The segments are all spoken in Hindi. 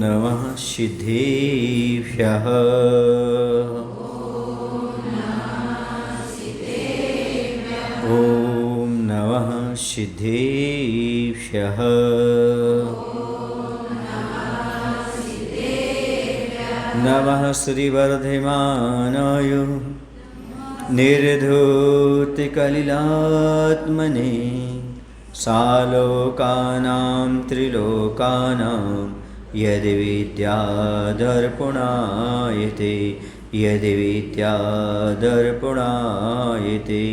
नमः सिद्धेभ्यः। ॐ नमः सिद्धेभ्यः। नमः श्रीवर्धमानाय निर्धूतकलिलात्मने सालोकानां त्रिलोकानां यद्विद्यादर्पणायते यद्विद्यादर्पणायते।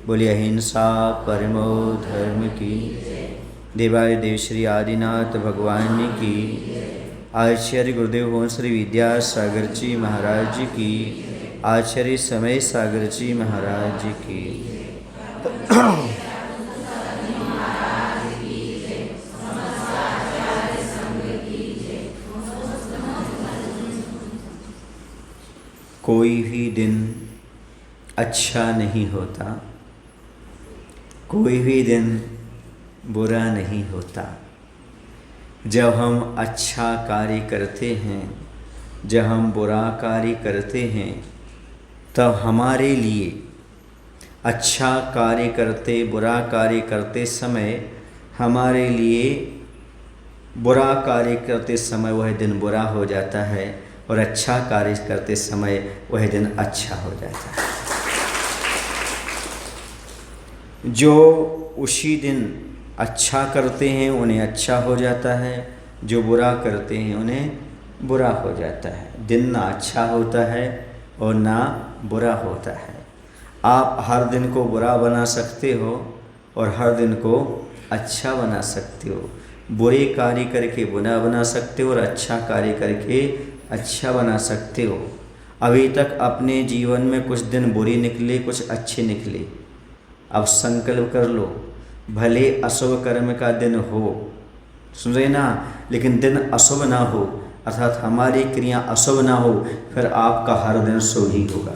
बोलिए अहिंसा परमो धर्म की। देवादिदेव श्री आदिनाथ भगवान की। आचार्य गुरुदेव भवन श्री विद्यासागर जी महाराज जी की। आचार्य समय सागर जी महाराज जी की। कोई भी दिन अच्छा नहीं होता, कोई भी दिन बुरा नहीं होता। जब हम अच्छा कार्य करते हैं, जब हम बुरा कार्य करते हैं, तब हमारे लिए अच्छा कार्य करते बुरा कार्य करते समय हमारे लिए बुरा कार्य करते समय वह दिन बुरा हो जाता है और अच्छा कार्य करते समय वह दिन अच्छा हो जाता है। जो उसी दिन अच्छा करते हैं उन्हें अच्छा हो जाता है, जो बुरा करते हैं उन्हें बुरा हो जाता है। दिन ना अच्छा होता है और ना बुरा होता है। आप हर दिन को बुरा बना सकते हो और हर दिन को अच्छा बना सकते हो। बुरे कार्य करके बुरा बना सकते हो और अच्छा कार्य करके अच्छा बना सकते हो। अभी तक अपने जीवन में कुछ दिन बुरे निकले, कुछ अच्छे निकले। अब संकल्प कर लो, भले अशुभ कर्म का दिन हो, सुन रहे ना, लेकिन दिन अशुभ ना हो, अर्थात हमारी क्रिया अशुभ ना हो, फिर आपका हर दिन शुभ ही होगा।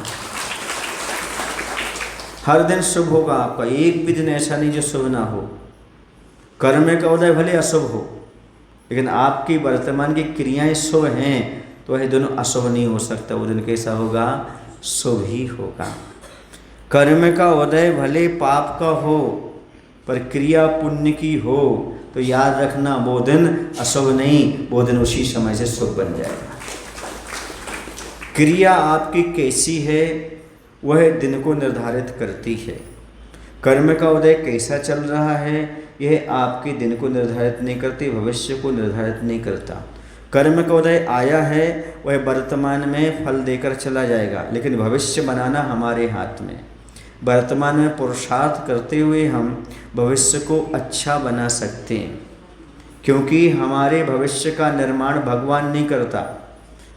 हर दिन शुभ होगा आपका, एक भी दिन ऐसा नहीं जो शुभ ना हो। कर्म का उदय भले अशुभ हो, लेकिन आपकी वर्तमान की क्रियाएं शुभ हैं तो वह दिन अशुभ नहीं हो सकता। वो दिन कैसा होगा? शुभ ही होगा। कर्म का उदय भले पाप का हो पर क्रिया पुण्य की हो तो याद रखना वो दिन अशुभ नहीं, वो दिन उसी समय से शुभ बन जाएगा। क्रिया आपकी कैसी है वह दिन को निर्धारित करती है। कर्म का उदय कैसा चल रहा है यह आपके दिन को निर्धारित नहीं करती, भविष्य को निर्धारित नहीं करता। कर्म का उदय आया है वह वर्तमान में फल देकर चला जाएगा, लेकिन भविष्य बनाना हमारे हाथ में। वर्तमान में पुरुषार्थ करते हुए हम भविष्य को अच्छा बना सकते हैं, क्योंकि हमारे भविष्य का निर्माण भगवान नहीं करता।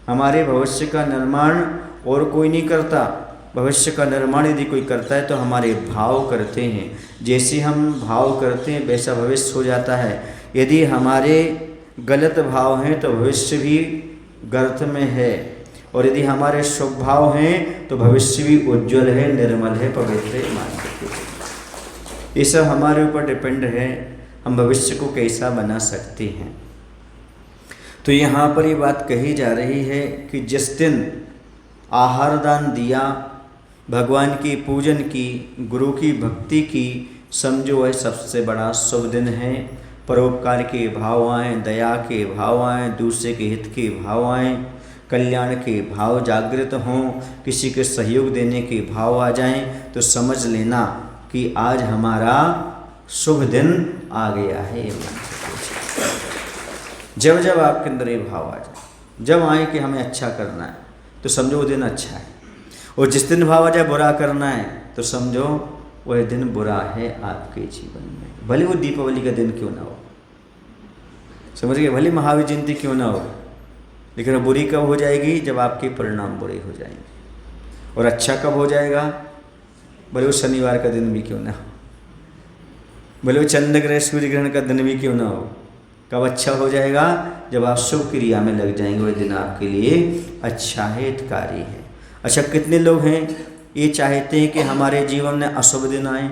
हमारे भविष्य का निर्माण और कोई नहीं करता। भविष्य का निर्माण यदि कोई करता है तो हमारे भाव करते हैं। जैसे हम भाव करते हैं वैसा भविष्य हो जाता है। यदि हमारे गलत भाव हैं तो भविष्य भी गर्त में है, और यदि हमारे शुभ भाव हैं तो भविष्य भी उज्जवल है, निर्मल है, पवित्र है, मान सकते हैं। ये सब हमारे ऊपर डिपेंड है, हम भविष्य को कैसा बना सकते हैं। तो यहाँ पर ये बात कही जा रही है कि जिस दिन आहार दान दिया, भगवान की पूजन की, गुरु की भक्ति की, समझो वह सबसे बड़ा शुभ दिन है। परोपकार के भाव आएँ, दया के भाव आएँ, दूसरे के हित के भाव आएँ, कल्याण के भाव जागृत हों, किसी के सहयोग देने के भाव आ जाएं, तो समझ लेना कि आज हमारा शुभ दिन आ गया है। जब जब आपके अंदर ये भाव आ जाए, जब आए कि हमें अच्छा करना है तो समझो वो दिन अच्छा है, और जिस दिन भाव आ जाए बुरा करना है तो समझो वह दिन बुरा है आपके जीवन में। भले वो दीपावली का दिन क्यों ना हो, समझ गए, भले महावीर जयंती क्यों ना हो, लेकिन बुरी कब हो जाएगी? जब आपके परिणाम बुरे हो जाएंगे। और अच्छा कब हो जाएगा? भले वो शनिवार का दिन भी क्यों ना हो, भले वो चंद्र ग्रहण सूर्य ग्रहण का दिन भी क्यों ना हो। कब अच्छा हो जाएगा? जब आप शुभ क्रिया में लग जाएंगे, वह दिन आपके लिए अच्छा है, हितकारी है। अच्छा, कितने लोग हैं ये चाहते हैं कि हमारे जीवन में अशुभ दिन आए?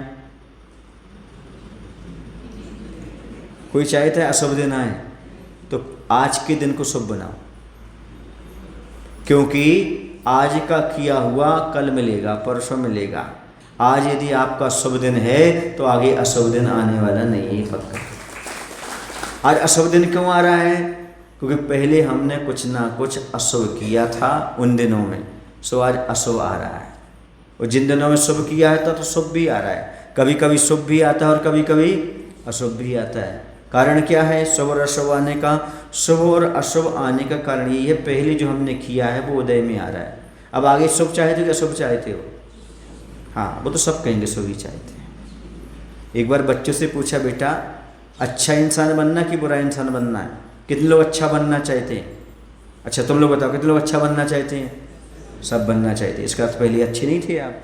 कोई चाहता है अशुभ दिन आए? तो आज के दिन को शुभ बनाओ। क्योंकि आज का किया हुआ कल मिलेगा, परसों मिलेगा। आज यदि आपका शुभ दिन है तो आगे अशुभ दिन आने वाला नहीं है, पक्का। आज अशुभ दिन क्यों आ रहा है? क्योंकि पहले हमने कुछ ना कुछ अशुभ किया था उन दिनों में, सो आज अशुभ आ रहा है। और जिन दिनों में शुभ किया है तो शुभ भी आ रहा है। कभी कभी शुभ भी आता है और कभी कभी अशुभ भी आता है। कारण क्या है शुभ और अशुभ आने का? शुभ और अशुभ आने का कारण ये है, पहले जो हमने किया है वो उदय में आ रहा है। अब आगे शुभ चाहते हो या शुभ चाहते हो? हाँ, वो तो सब कहेंगे शुभ ही चाहते हैं। एक बार बच्चों से पूछा, बेटा अच्छा इंसान बनना कि बुरा इंसान बनना है? कितने लोग अच्छा बनना चाहते हैं? अच्छा तुम लोग बताओ, कितने लोग अच्छा बनना चाहते हैं? सब बनना चाहते हैं। इसका अर्थ पहले अच्छे नहीं थे आप,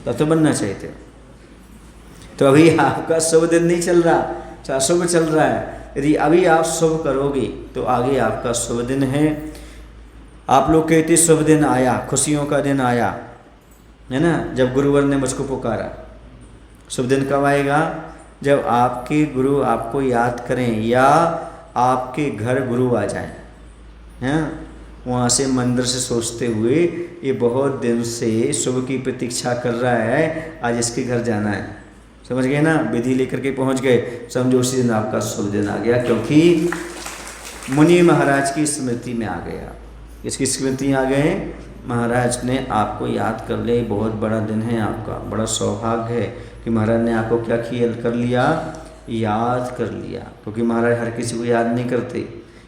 तब तो बनना चाहते हो। तो अभी आपका शुभ दिन नहीं चल रहा, अशुभ चल रहा है। यदि अभी आप शुभ करोगे तो आगे आपका शुभ दिन है। आप लोग कहते शुभ दिन आया, खुशियों का दिन आया, है ना, जब गुरुवर ने मुझको पुकारा। शुभ दिन कब आएगा? जब आपके गुरु आपको याद करें या आपके घर गुरु आ जाएं, हैं, वहाँ से मंदिर से सोचते हुए ये बहुत दिन से शुभ की प्रतीक्षा कर रहा है, आज इसके घर जाना है। समझ गए ना? विधि लेकर के पहुँच गए, समझो उसी दिन आपका शुभ दिन आ गया, क्योंकि मुनि महाराज की स्मृति में आ गया। इसकी स्मृति आ गए, महाराज ने आपको याद कर लिया। बहुत बड़ा दिन है आपका, बड़ा सौभाग्य है कि महाराज ने आपको क्या किया, कर लिया, याद कर लिया। क्योंकि महाराज हर किसी को याद नहीं करते,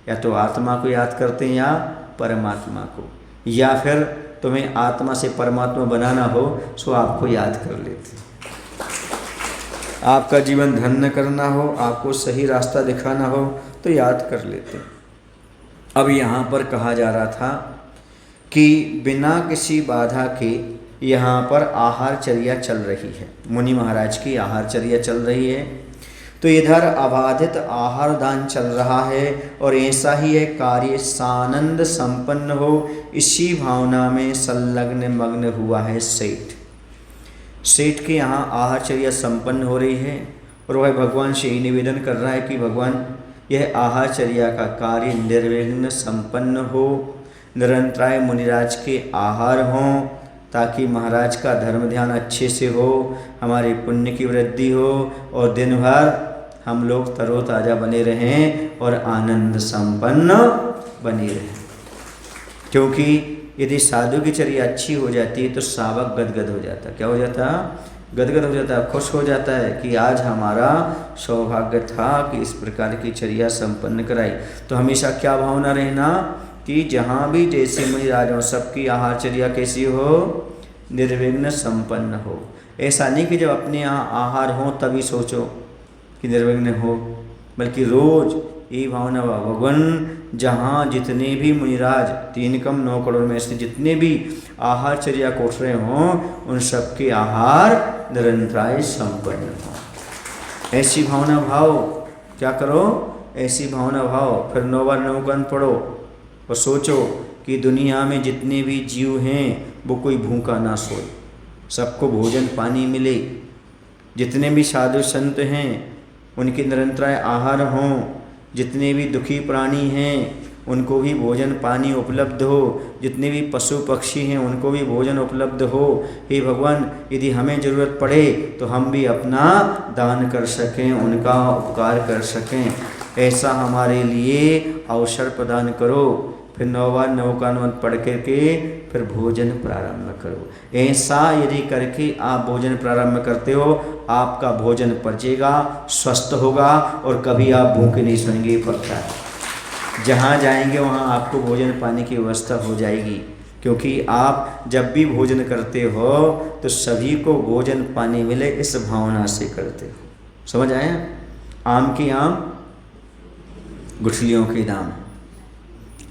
या तो आत्मा को याद करते हैं या परमात्मा को, या फिर तुम्हें आत्मा से परमात्मा बनाना हो सो आपको याद कर लेते। आपका जीवन धन्य करना हो, आपको सही रास्ता दिखाना हो तो याद कर लेते। अब यहाँ पर कहा जा रहा था कि बिना किसी बाधा के यहाँ पर आहारचर्या चल रही है, मुनि महाराज की आहारचर्या चल रही है। तो इधर अबाधित आहार दान चल रहा है और ऐसा ही है कार्य सानंद संपन्न हो, इसी भावना में संलग्न मग्न हुआ है सेठ। सेठ के यहाँ आहारचर्या संपन्न हो रही है और वह भगवान से यही निवेदन कर रहा है कि भगवान यह आहारचर्या का कार्य निर्विघ्न संपन्न हो, निरंतराय मुनिराज के आहार हों, ताकि महाराज का धर्म ध्यान अच्छे से हो, हमारे पुण्य की वृद्धि हो और दिन भर हम लोग तरोताज़ा बने रहें और आनंद संपन्न बने रहें। क्योंकि यदि साधु की चर्या अच्छी हो जाती है तो सावक गदगद हो जाता। क्या हो जाता? गदगद हो जाता, खुश हो जाता है कि आज हमारा सौभाग्य था कि इस प्रकार की चर्या संपन्न कराई। तो हमेशा क्या भावना रहना कि जहाँ भी जैसे मुनिराज हो सबकी आहारचर्या कैसी हो, निर्विघ्न संपन्न हो। ऐसा नहीं कि जब अपने यहाँ आहार हो तभी सोचो कि निर्विघ्न हो, बल्कि रोज ये भावना हुआ भगवान जहाँ जितने भी मुनिराज 3 कम 9 करोड़ में से जितने भी आहारचर्या कोट रहे हों उन सबके आहार निरंतराय संपन्न हो। ऐसी भावना भाव, क्या करो, ऐसी भावना भाव। फिर 9 बार 9 गण पढ़ो और सोचो कि दुनिया में जितने भी जीव हैं वो कोई भूखा ना सोए, सबको भोजन पानी मिले। जितने भी साधु संत हैं उनके निरंतराय आहार हों, जितने भी दुखी प्राणी हैं उनको भी भोजन पानी उपलब्ध हो, जितने भी पशु पक्षी हैं उनको भी भोजन उपलब्ध हो। हे भगवान, यदि हमें ज़रूरत पड़े तो हम भी अपना दान कर सकें, उनका उपकार कर सकें, ऐसा हमारे लिए अवसर प्रदान करो। फिर 9 बार 9 का अनुमत पढ़ करके फिर भोजन प्रारंभ करो। ऐसा यदि करके आप भोजन प्रारंभ करते हो, आपका भोजन पचेगा, स्वस्थ होगा और कभी आप भूखे नहीं सोएंगे। पक्का है, जहाँ जाएंगे वहाँ आपको भोजन पानी की व्यवस्था हो जाएगी। क्योंकि आप जब भी भोजन करते हो तो सभी को भोजन पानी मिले इस भावना से करते हो। समझ आया? आम की आम गुठलियों के दाम,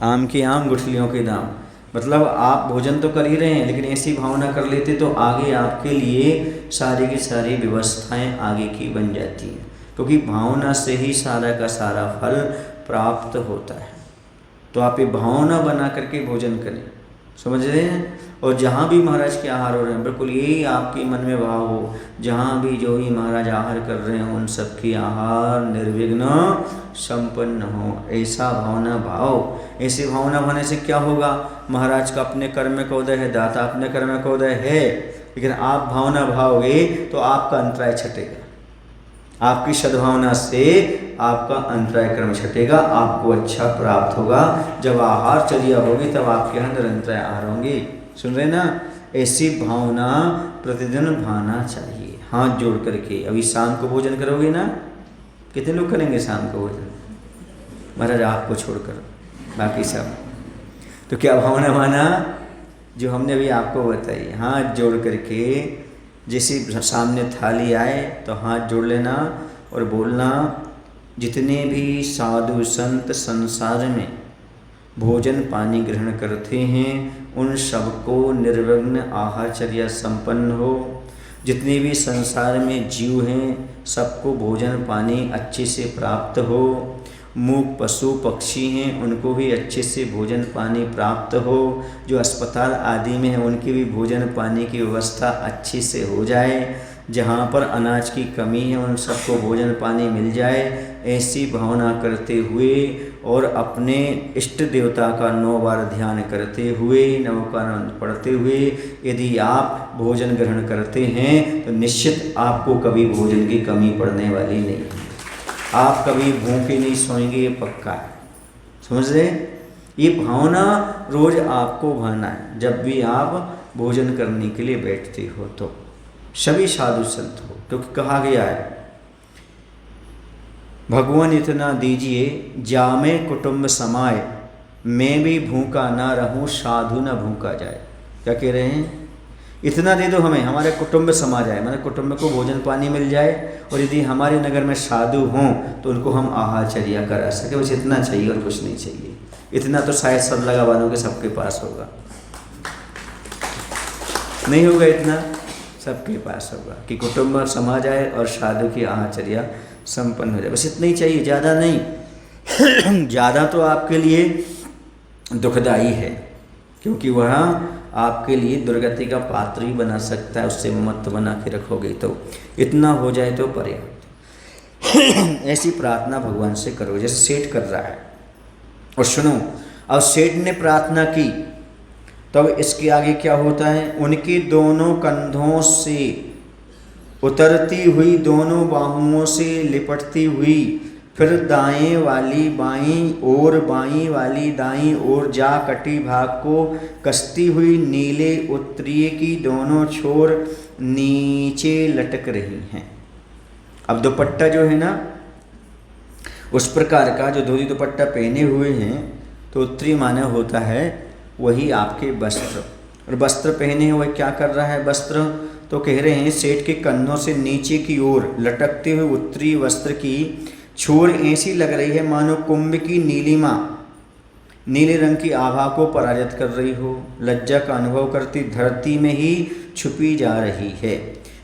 आम के आम गुठलियों के दाम। मतलब आप भोजन तो कर ही रहे हैं लेकिन ऐसी भावना कर लेते तो आगे आपके लिए सारी की सारी व्यवस्थाएं आगे की बन जाती हैं। क्योंकि भावना से ही सारा का सारा फल प्राप्त होता है। तो आप ये भावना बना करके भोजन करें। समझ रहे हैं। और जहाँ भी महाराज के आहार हो रहे हैं, बिल्कुल यही आपके मन में भाव हो, जहाँ भी जो भी महाराज आहार कर रहे हैं उन सब की आहार निर्विघ्न संपन्न हो, ऐसा भावना भाव। ऐसी भावना होने से क्या होगा, महाराज का अपने कर्म का उदय है, दाता अपने कर्म का उदय है, लेकिन आप भावना भाओगे तो आपका अंतराय छटेगा। आपकी सद्भावना से आपका अंतराय कर्म छटेगा, आपको अच्छा प्राप्त होगा। जब आहार चर्या होगी तब आपके यहाँ निरंतर आहार होंगे। सुन रहे ना, ऐसी भावना प्रतिदिन भाना चाहिए हाथ जोड़ करके। अभी शाम को भोजन करोगे ना, कितने लोग करेंगे शाम को भोजन? महाराज आपको छोड़कर बाकी सब। तो क्या भावना माना जो हमने अभी आपको बताई, हाथ जोड़ करके जैसे सामने थाली आए तो हाथ जोड़ लेना और बोलना, जितने भी साधु संत संसार में भोजन पानी ग्रहण करते हैं उन सबको निर्विघ्न आहारचर्या संपन्न हो। जितने भी संसार में जीव हैं सबको भोजन पानी अच्छे से प्राप्त हो। मूक पशु पक्षी हैं उनको भी अच्छे से भोजन पानी प्राप्त हो। जो अस्पताल आदि में है उनकी भी भोजन पानी की व्यवस्था अच्छे से हो जाए। जहाँ पर अनाज की कमी है उन सबको भोजन पानी मिल जाए। ऐसी भावना करते हुए और अपने इष्ट देवता का 9 बार ध्यान करते हुए, नवकारण पढ़ते हुए यदि आप भोजन ग्रहण करते हैं तो निश्चित आपको कभी भोजन की कमी पड़ने वाली नहीं है। आप कभी भूखे नहीं सोएंगे, ये पक्का है। समझ रहे? ये भावना रोज आपको भाना है जब भी आप भोजन करने के लिए बैठते हो। तो सभी साधु संत हो, क्योंकि कहा गया है भगवान इतना दीजिए जामे कुटुंब समाए, मैं भी भूखा ना रहूं साधु न भूखा जाए। क्या कह रहे हैं? इतना दे दो हमें, हमारे कुटुंब समा जाए, हमारे कुटुंब को भोजन पानी मिल जाए, और यदि हमारे नगर में साधु हों तो उनको हम आहारचर्या करा सके। बस इतना चाहिए और कुछ नहीं चाहिए। इतना तो शायद सब लगा वालों के सबके पास होगा, नहीं होगा इतना सबके पास होगा कि कुटुंब समा जाए और साधु की आहारचर्या संपन्न हो जाए। बस इतना ही चाहिए, ज़्यादा नहीं। ज़्यादा तो आपके लिए दुखदाई है, क्योंकि वह आपके लिए दुर्गति का पात्र भी बना सकता है। उससे मत बना के रखोगे तो इतना हो जाए तो पर्याप्त। ऐसी प्रार्थना भगवान से करो जैसे सेठ कर रहा है। और सुनो, अब सेठ ने प्रार्थना की तब इसके आगे क्या होता है, उनके दोनों कंधों से उतरती हुई, दोनों बाहुओं से लिपटती हुई, फिर दाएं वाली बाईं और बाईं वाली दाईं ओर जा कटी भाग को कसती हुई नीले उत्तरीय की दोनों छोर नीचे लटक रही हैं। अब दुपट्टा जो है ना, उस प्रकार का जो धोती दुपट्टा पहने हुए हैं, तो उत्तरी माने होता है वही आपके वस्त्र। और वस्त्र पहने हुए क्या कर रहा है वस्त्र, तो कह रहे हैं सेठ के कंधों से नीचे की ओर लटकते हुए उत्तरी वस्त्र की छोर ऐसी लग रही है मानो कुंभ की नीलिमा नीले रंग की आभा को पराजित कर रही हो। लज्जा का अनुभव करती धरती में ही छुपी जा रही है।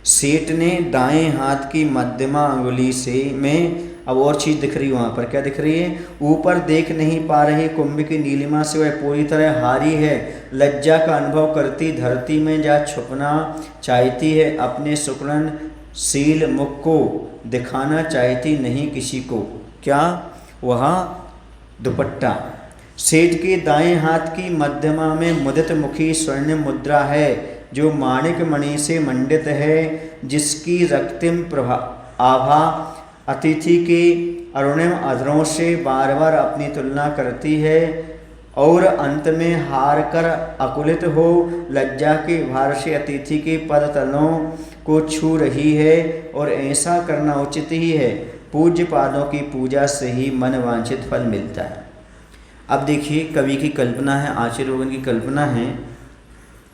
सेठ ने दाएं हाथ की मध्यमा अंगुली से में अब और चीज़ दिख रही है, वहाँ पर क्या दिख रही है, ऊपर देख नहीं पा रहे कुंभ की नीलिमा से वह पूरी तरह हारी है। लज्जा का अनुभव करती धरती में जा छुपना चाहती है, अपने सुकर्ण शील मुख को दिखाना चाहती नहीं किसी को। क्या? वह दुपट्टा। सेठ के दाएं हाथ की मध्यमा में मुदित मुखी स्वर्ण मुद्रा है जो माणिक मणि से मंडित है, जिसकी रक्तिम आभा अतिथि के अरुणिम अधरों से बार बार अपनी तुलना करती है और अंत में हार कर अकुलित हो लज्जा के भार से अतिथि के पद तलों को छू रही है। और ऐसा करना उचित ही है, पूज्य पादों की पूजा से ही मन वांछित फल मिलता है। अब देखिए, कवि की कल्पना है, आचार्य लोगों की कल्पना है,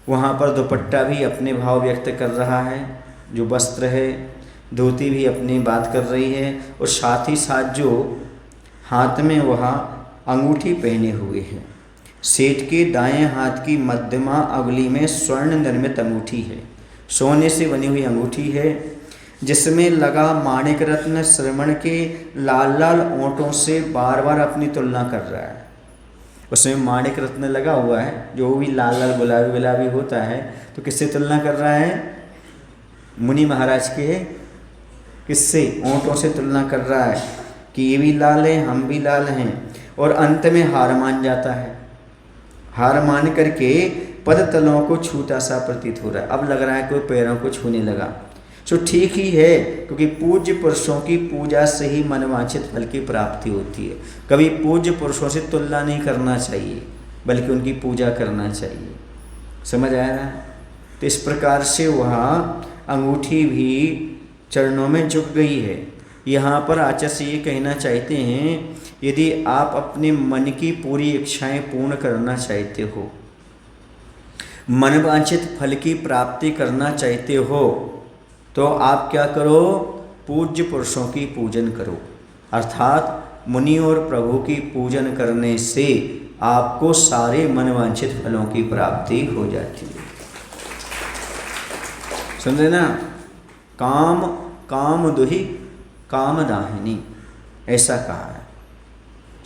वहाँ पर दुपट्टा भी अपने भाव व्यक्त कर रहा है, जो वस्त्र है, धोती भी अपनी बात कर रही है, और साथ ही साथ जो हाथ में वह अंगूठी पहने हुए हैं। सेठ के दाएं हाथ की मध्यमा अंगुली में स्वर्ण निर्मित अंगूठी है, सोने से बनी हुई अंगूठी है, जिसमें लगा माणिक रत्न श्रवण के लाल लाल ओंठों से बार बार अपनी तुलना कर रहा है। उसमें माणिक रत्न लगा हुआ है, जो भी लाल लाल गुलाबी गुलाबी होता है, तो किससे तुलना कर रहा है? मुनि महाराज के किससे? ऊँटों से तुलना कर रहा है कि ये भी लाल है, हम भी लाल हैं। और अंत में हार मान जाता है। हार मान करके पद तलों को छूता सा प्रतीत हो रहा है। अब लग रहा है कोई पैरों को छूने लगा। सो ठीक ही है, क्योंकि पूज्य पुरुषों की पूजा से ही मनवांछित फल की प्राप्ति होती है। कभी पूज्य पुरुषों से तुलना नहीं करना चाहिए, बल्कि उनकी पूजा करना चाहिए। समझ आ रहा है? तो इस प्रकार से वहाँ अंगूठी भी चरणों में झुक गई है। यहाँ पर आचार्य ये कहना चाहते हैं, यदि आप अपने मन की पूरी इच्छाएं पूर्ण करना चाहते हो, मनवांछित फल की प्राप्ति करना चाहते हो, तो आप क्या करो? पूज्य पुरुषों की पूजन करो। अर्थात मुनि और प्रभु की पूजन करने से आपको सारे मनवांछित फलों की प्राप्ति हो जाती है। समझे ना? काम काम दुहि काम दाहिनी, ऐसा कहा है।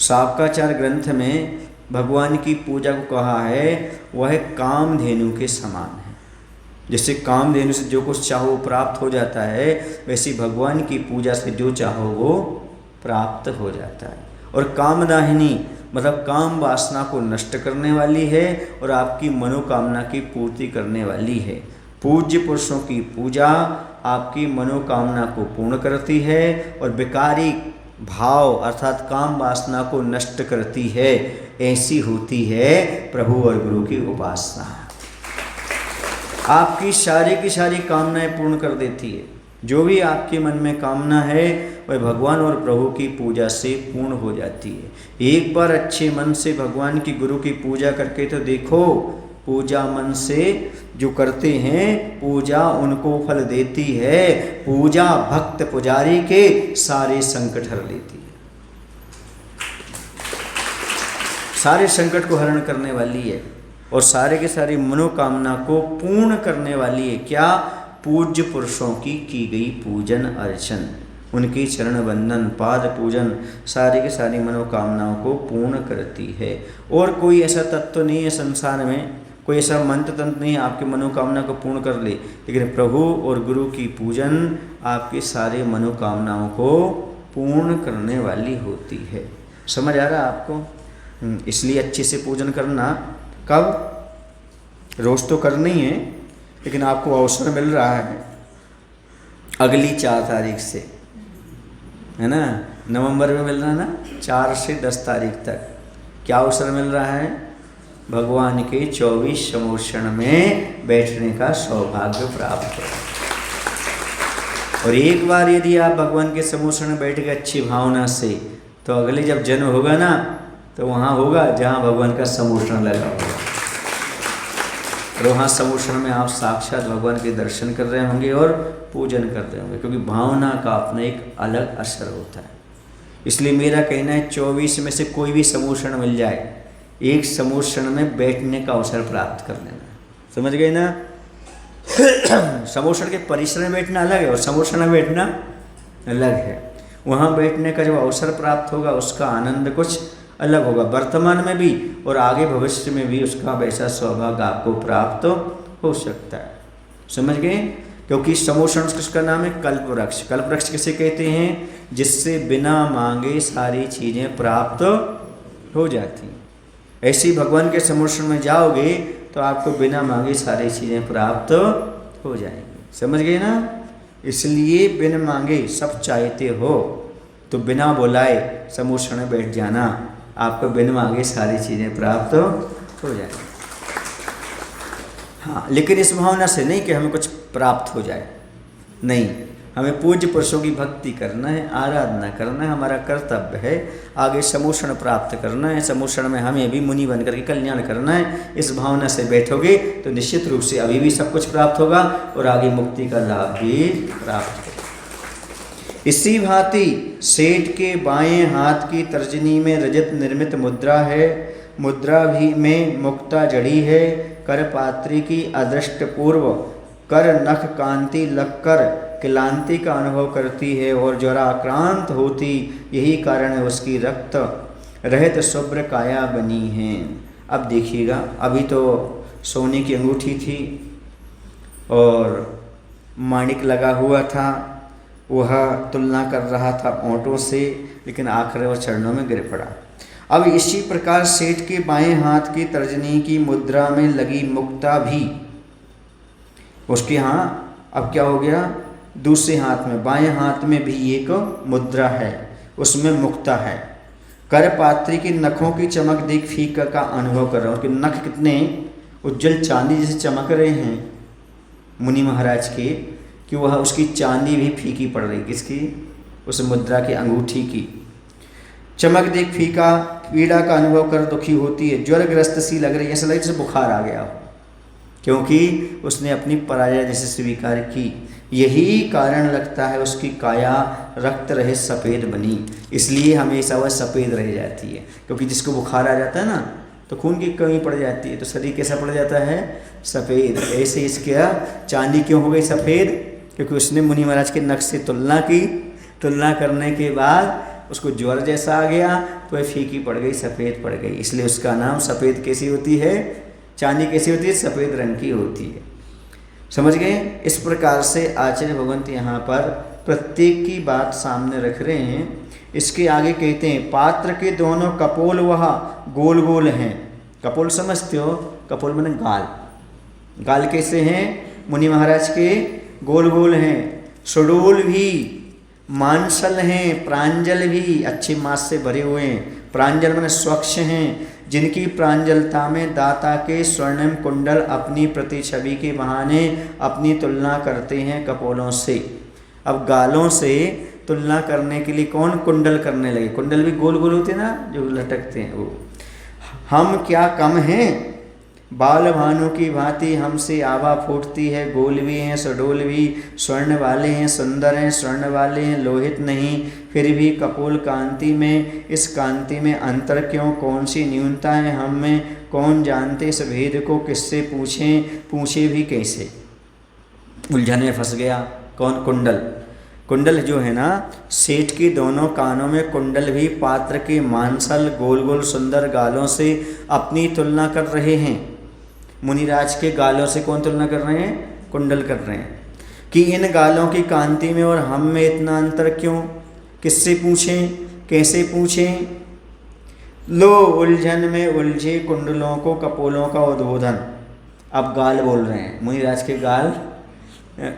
शाक्ताचार्य ग्रंथ में भगवान की पूजा को कहा है वह कामधेनु के समान है। जैसे कामधेनु से जो कुछ चाहो प्राप्त हो जाता है, वैसे भगवान की पूजा से जो चाहो वो प्राप्त हो जाता है। और कामदाहिनी मतलब काम वासना को नष्ट करने वाली है और आपकी मनोकामना की पूर्ति करने वाली है। पूज्य पुरुषों की पूजा आपकी मनोकामना को पूर्ण करती है और विकारी भाव अर्थात काम वासना को नष्ट करती है। ऐसी होती है प्रभु और गुरु की उपासना। आपकी सारी की सारी कामनाएं पूर्ण कर देती है। जो भी आपके मन में कामना है वह भगवान और प्रभु की पूजा से पूर्ण हो जाती है। एक बार अच्छे मन से भगवान की गुरु की पूजा करके तो देखो, पूजा मन से जो करते हैं पूजा उनको फल देती है। पूजा भक्त पुजारी के सारे संकट हर लेती है। सारे संकट को हरण करने वाली है और सारे के सारी मनोकामना को पूर्ण करने वाली है। क्या? पूज्य पुरुषों की गई पूजन अर्चन, उनकी चरण बंदन पाद पूजन सारी की सारी मनोकामनाओं को पूर्ण करती है। और कोई ऐसा तत्व नहीं है संसार में, कोई ऐसा मंत्र तंत्र नहीं आपकी मनोकामना को पूर्ण कर ले, लेकिन प्रभु और गुरु की पूजन आपकी सारे मनोकामनाओं को पूर्ण करने वाली होती है। समझ आ रहा है आपको? इसलिए अच्छे से पूजन करना। कब? रोज़ तो करनी है, लेकिन आपको अवसर मिल रहा है अगली 4 तारीख से, है ना? नवंबर में मिल रहा है ना, 4 से 10 तारीख तक। क्या अवसर मिल रहा है? भगवान के 24 समोषण में बैठने का सौभाग्य प्राप्त है। और एक बार यदि आप भगवान के समोषण में बैठ गए अच्छी भावना से, तो अगले जब जन्म होगा ना, तो वहाँ होगा जहाँ भगवान का समोषण लगा होगा। और वहाँ समोषण में आप साक्षात भगवान के दर्शन कर रहे होंगे और पूजन कर रहे होंगे, क्योंकि भावना का अपना एक अलग असर होता है। इसलिए मेरा कहना है 24 में से कोई भी समोषण मिल जाए, एक समोषण में बैठने का अवसर प्राप्त कर लेना। समझ गए ना? समोषण के परिसर में बैठना अलग है और समोषण में बैठना अलग है। वहाँ बैठने का जो अवसर प्राप्त होगा उसका आनंद कुछ अलग होगा, वर्तमान में भी और आगे भविष्य में भी उसका वैसा सौभाग्य आपको प्राप्त हो सकता है। समझ गए? क्योंकि समोषण किसका नाम है? कल्पवृक्ष। कल्पवृक्ष किसे कहते हैं? जिससे बिना मांगे सारी चीज़ें प्राप्त हो जाती हैं। ऐसे ही भगवान के समोषण में जाओगे तो आपको बिना मांगे सारी चीज़ें प्राप्त हो जाएंगी। समझ गए ना? इसलिए बिना मांगे सब चाहते हो तो बिना बुलाए समोषण में बैठ जाना, आपको बिना मांगे सारी चीज़ें प्राप्त हो जाएंगी। हाँ, लेकिन इस भावना से नहीं कि हमें कुछ प्राप्त हो जाए, नहीं, हमें पूज्य पुरुषों की भक्ति करना है, आराधना करना है, हमारा कर्तव्य है। आगे समोषण प्राप्त करना है, समोषण में हमें भी मुनि बनकर के कल्याण करना है। इस भावना से बैठोगे तो निश्चित रूप से अभी भी सब कुछ प्राप्त होगा और आगे मुक्ति का लाभ भी प्राप्त होगा। इसी भांति सेठ के बाएं हाथ की तर्जनी में रजत निर्मित मुद्रा है। मुद्रा भी में मुक्ता जड़ी है। करपात्री की अदृष्ट पूर्व कर नख कांति लगकर क्लांति का अनुभव करती है और ज्वराक्रांत होती, यही कारण है उसकी रक्त रहत शुभ्र काया बनी है। अब देखिएगा, अभी तो सोने की अंगूठी थी और माणिक लगा हुआ था, वह तुलना कर रहा था ओंठों से, लेकिन आखिर वह चरणों में गिर पड़ा। अब इसी प्रकार सेठ के बाएं हाथ की तर्जनी की मुद्रा में लगी मुक्ता भी उसके यहाँ अब क्या हो गया, दूसरे हाथ में, बाएं हाथ में भी एक मुद्रा है, उसमें मुक्ता है। करपात्री की नखों की चमक देख फीका का अनुभव कर रहा हूँ कि नख कितने उज्जवल चांदी जैसे चमक रहे हैं मुनि महाराज के, कि वह उसकी चांदी भी फीकी पड़ रही, किसकी, उस मुद्रा की अंगूठी की। चमक देख फीका पीड़ा का अनुभव कर दुखी होती है, ज्वरग्रस्त सी लग रही है, ऐसा लगे जैसे बुखार आ गया हो, क्योंकि उसने अपनी पराजय जैसे स्वीकार की। यही कारण लगता है उसकी काया रक्त रहित सफ़ेद बनी, इसलिए हमेशा वह सफ़ेद रह जाती है, क्योंकि जिसको बुखार आ जाता है ना तो खून की कमी पड़ जाती है, तो शरीर कैसा पड़ जाता है, सफ़ेद। ऐसे इसका चांदी क्यों हो गई सफ़ेद, क्योंकि उसने मुनि महाराज के नख से तुलना की, तुलना करने के बाद उसको ज्वर जैसा आ गया तो वह फीकी पड़ गई, सफ़ेद पड़ गई, इसलिए उसका नाम सफ़ेद कैसी होती है, चांदी कैसी होती है, सफ़ेद रंग की होती है। समझ गए। इस प्रकार से आचार्य भगवंत यहाँ पर प्रत्येक की बात सामने रख रहे हैं। इसके आगे कहते हैं पात्र के दोनों कपोल वह गोल गोल हैं। कपोल समझते हो, कपोल माने गाल, गाल कैसे हैं मुनि महाराज के, गोल गोल हैं। सुडोल भी, मांसल हैं, प्रांजल भी अच्छे मांस से भरे हुए हैं। प्रांजल माने स्वच्छ हैं, जिनकी प्रांजलता में दाता के स्वर्णिम कुंडल अपनी प्रतिछवि के बहाने अपनी तुलना करते हैं कपोलों से। अब गालों से तुलना करने के लिए कौन कुंडल करने लगे, कुंडल भी गोल गोल होते ना जो लटकते हैं वो। हम क्या कम हैं, बाल भानु की भांति हमसे आभा फूटती है, गोल भी हैं सडोल भी, स्वर्ण वाले हैं, सुंदर हैं, स्वर्ण वाले हैं, लोहित नहीं, फिर भी कपोल कांति में, इस कांति में अंतर क्यों, कौन सी न्यूनता है हम में, कौन जानते इस भेद को, किससे पूछें, पूछे भी कैसे। उलझन में फंस गया। कौन, कुंडल। कुंडल जो है ना, सेठ के दोनों कानों में कुंडल भी पात्र के मांसल गोल गोल सुंदर गालों से अपनी तुलना कर रहे हैं। मुनिराज के गालों से कौन तुलना कर रहे हैं, कुंडल कर रहे हैं कि इन गालों की कांति में और हम में इतना अंतर क्यों, किससे पूछें, कैसे पूछें। लो उलझन में उलझे कुंडलों को कपोलों का उद्बोधन। अब गाल बोल रहे हैं, मुनिराज के गाल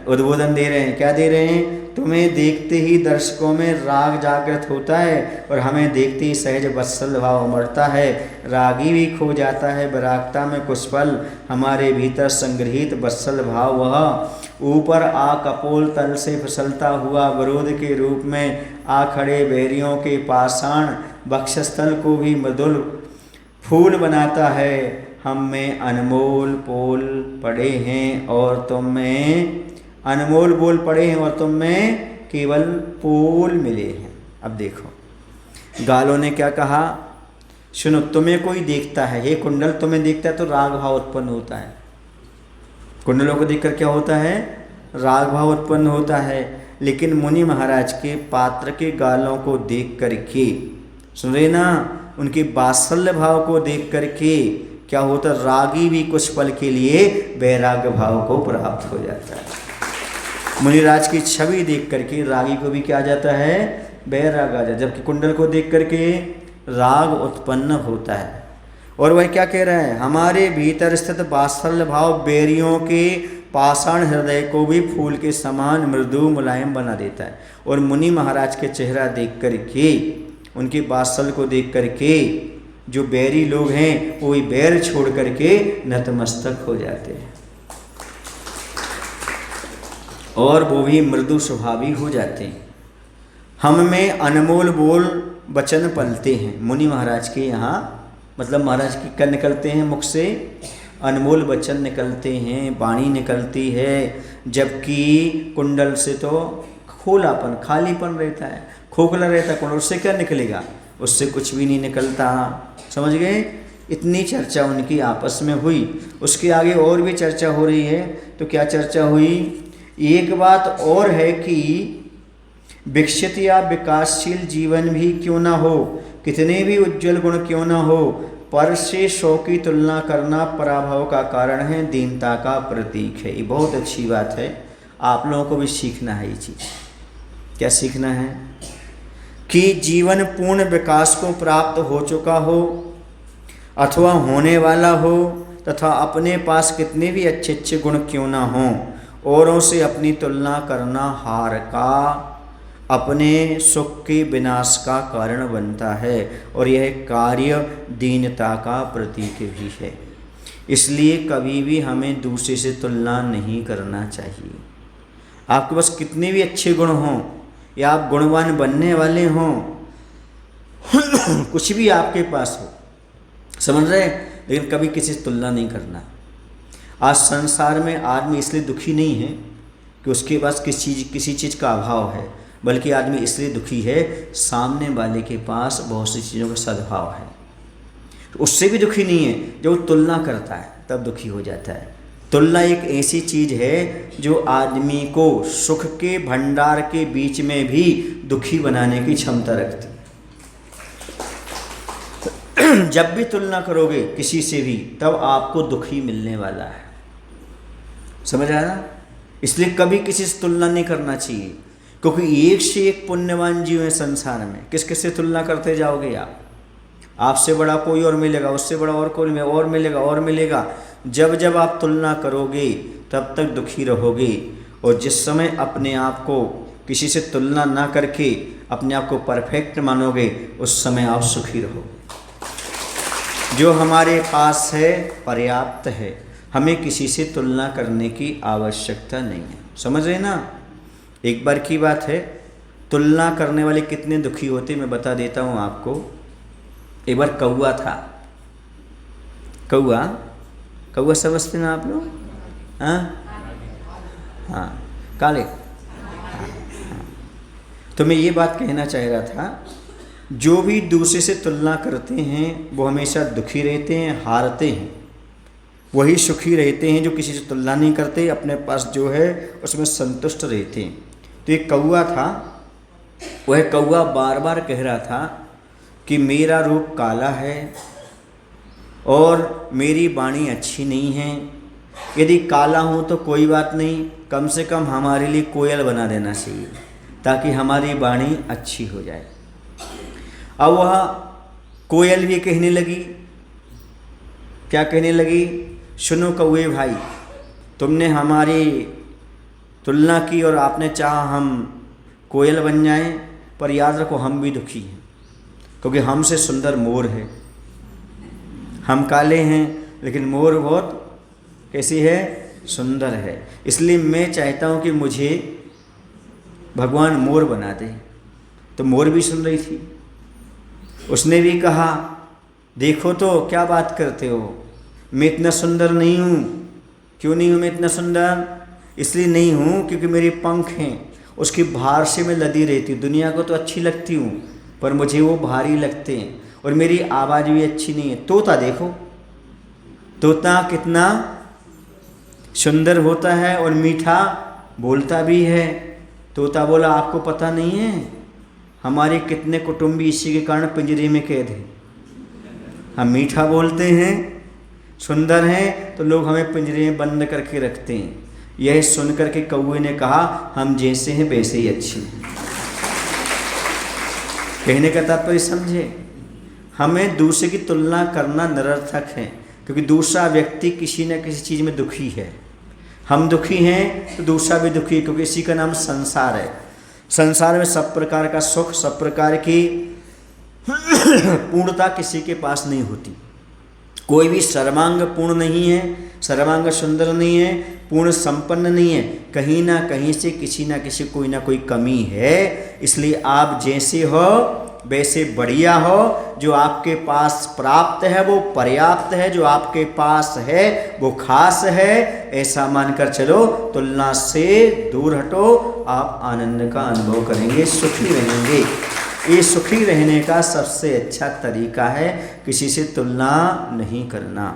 उद्बोधन दे रहे हैं। क्या दे रहे हैं, तुम्हें देखते ही दर्शकों में राग जागृत होता है और हमें देखते ही सहज वत्सल भाव उमड़ता है। रागी भी खो जाता है विरागता में कुछ पल, हमारे भीतर संग्रहित वत्सल भाव वह ऊपर आ कपोल तल से फिसलता हुआ विरोध के रूप में आ खड़े बैरियों के पाषाण वक्षस्थल को भी मृदुल फूल बनाता है। हम में अनमोल पोल पड़े हैं और तुम में अनमोल बोल पड़े हैं और तुम में केवल पोल मिले हैं। अब देखो गालों ने क्या कहा, सुनो, तुम्हें कोई देखता है, ये कुंडल तुम्हें देखता है तो राग भाव उत्पन्न होता है। कुंडलों को देखकर क्या होता है, राग भाव उत्पन्न होता है। लेकिन मुनि महाराज के पात्र के गालों को देख करके, सुन रहे ना, उनके वात्सल्य भाव को देख करके क्या होता, रागी भी कुछ पल के लिए वैराग्य भाव को प्राप्त हो जाता है। मुनिराज की छवि देख करके रागी को भी क्या आ जाता है, वैराग आ जाता है, जबकि कुंडल को देख करके राग उत्पन्न होता है। और वह क्या कह रहा है, हमारे भीतर स्थित वात्सल्य भाव बैरियों के पाषाण हृदय को भी फूल के समान मृदु मुलायम बना देता है। और मुनि महाराज के चेहरा देख करके, उनके वात्सल्य को देख करके जो बैरी लोग हैं वो भी बैर छोड़ करके नतमस्तक हो जाते हैं और वो भी मृदु स्वभावी हो जाते हैं। हम में अनमोल बोल वचन पलते हैं। मुनि महाराज के यहाँ मतलब महाराज की क्या निकलते हैं, मुख से अनमोल वचन निकलते हैं, वाणी निकलती है, जबकि कुंडल से तो खोलापन, खालीपन रहता है, खोखला रहता है कुंडल, उससे क्या निकलेगा, उससे कुछ भी नहीं निकलता। समझ गए। इतनी चर्चा उनकी आपस में हुई। उसके आगे और भी चर्चा हो रही है। तो क्या चर्चा हुई, एक बात और है कि विकसित या विकासशील जीवन भी क्यों ना हो, कितने भी उज्जवल गुण क्यों ना हो, पर से सौ की तुलना करना पराभव का कारण है, दीनता का प्रतीक है। ये बहुत अच्छी बात है, आप लोगों को भी सीखना है ये चीज़। क्या सीखना है? कि जीवन पूर्ण विकास को प्राप्त हो चुका हो अथवा होने वाला हो, तथा अपने पास कितने भी अच्छे अच्छे गुण क्यों ना हों, औरों से अपनी तुलना करना हार का, अपने सुख के विनाश का कारण बनता है, और यह कार्य दीनता का प्रतीक भी है। इसलिए कभी भी हमें दूसरे से तुलना नहीं करना चाहिए। आपके पास कितने भी अच्छे गुण हों या आप गुणवान बनने वाले हों, कुछ भी आपके पास हो, समझ रहे, लेकिन कभी किसी से तुलना नहीं करना। आज संसार में आदमी इसलिए दुखी नहीं है कि उसके पास किसी चीज़ का अभाव है, बल्कि आदमी इसलिए दुखी है सामने वाले के पास बहुत सी चीज़ों का सद्भाव है। तो उससे भी दुखी नहीं है, जब वो तुलना करता है तब दुखी हो जाता है। तुलना एक ऐसी चीज़ है जो आदमी को सुख के भंडार के बीच में भी दुखी बनाने की क्षमता रखती है। जब भी तुलना करोगे किसी से भी, तब आपको दुखी मिलने वाला है। समझ आया ना? इसलिए कभी किसी से तुलना नहीं करना चाहिए, क्योंकि एक से एक पुण्यवान जीव है संसार में। किस किस से तुलना करते जाओगे आप? आपसे बड़ा कोई और मिलेगा, उससे बड़ा और कोई और मिलेगा और मिलेगा। जब जब आप तुलना करोगे तब तक दुखी रहोगे, और जिस समय अपने आप को किसी से तुलना ना करके अपने आप को परफेक्ट मानोगे, उस समय आप सुखी रहोगे। जो हमारे पास है पर्याप्त है, हमें किसी से तुलना करने की आवश्यकता नहीं है। समझ रहे ना? एक बार की बात है, तुलना करने वाले कितने दुखी होते मैं बता देता हूँ आपको। एक बार कौआ था। कौआ कौआ समझते ना आप लोग? हाँ, काले। हाँ। तो मैं ये बात कहना चाह रहा था, जो भी दूसरे से तुलना करते हैं वो हमेशा दुखी रहते हैं, हारते हैं। वही सुखी रहते हैं जो किसी से तुलना नहीं करते, अपने पास जो है उसमें संतुष्ट रहते हैं। तो एक कौआ था, वह कौआ बार बार कह रहा था कि मेरा रूप काला है और मेरी वाणी अच्छी नहीं है। यदि काला हूँ तो कोई बात नहीं, कम से कम हमारे लिए कोयल बना देना चाहिए ताकि हमारी वाणी अच्छी हो जाए। अब वह कोयल भी कहने लगी, क्या कहने लगी? सुनो कौए भाई, तुमने हमारी तुलना की और आपने चाहा हम कोयल बन जाएं, पर याद रखो हम भी दुखी हैं, क्योंकि हमसे सुंदर मोर है। हम काले हैं लेकिन मोर बहुत कैसी है? सुंदर है। इसलिए मैं चाहता हूँ कि मुझे भगवान मोर बना दे। तो मोर भी सुन रही थी, उसने भी कहा देखो तो क्या बात करते हो, मैं इतना सुंदर नहीं हूँ। क्यों नहीं हूँ मैं इतना सुंदर? इसलिए नहीं हूँ क्योंकि मेरे पंख हैं, उसकी भार से मैं लदी रहती हूँ। दुनिया को तो अच्छी लगती हूँ पर मुझे वो भारी लगते हैं, और मेरी आवाज़ भी अच्छी नहीं है। तोता देखो, तोता कितना सुंदर होता है और मीठा बोलता भी है। तोता बोला आपको पता नहीं है हमारे कितने कुटुंबी इसी के कारण पिंजरे में कैद हैं। हम मीठा बोलते हैं, सुंदर हैं, तो लोग हमें पिंजरे में बंद करके रखते हैं। यह सुन करके कौवे ने कहा हम जैसे हैं वैसे ही अच्छे हैं। कहने का तात्पर्य समझे, हमें दूसरे की तुलना करना निरर्थक है, क्योंकि दूसरा व्यक्ति किसी न किसी चीज़ में दुखी है। हम दुखी हैं तो दूसरा भी दुखी है, क्योंकि इसी का नाम संसार है। संसार में सब प्रकार का सुख, सब प्रकार की पूर्णता किसी के पास नहीं होती। कोई भी सर्वांग पूर्ण नहीं है, सर्वांग सुंदर नहीं है, पूर्ण संपन्न नहीं है। कहीं ना कहीं से किसी ना किसी कोई ना कोई कमी है। इसलिए आप जैसे हो वैसे बढ़िया हो। जो आपके पास प्राप्त है वो पर्याप्त है, जो आपके पास है वो खास है, ऐसा मानकर चलो। तुलना से दूर हटो, आप आनंद का अनुभव करेंगे, सुखी रहेंगे। ये सुखी रहने का सबसे अच्छा तरीका है किसी से तुलना नहीं करना,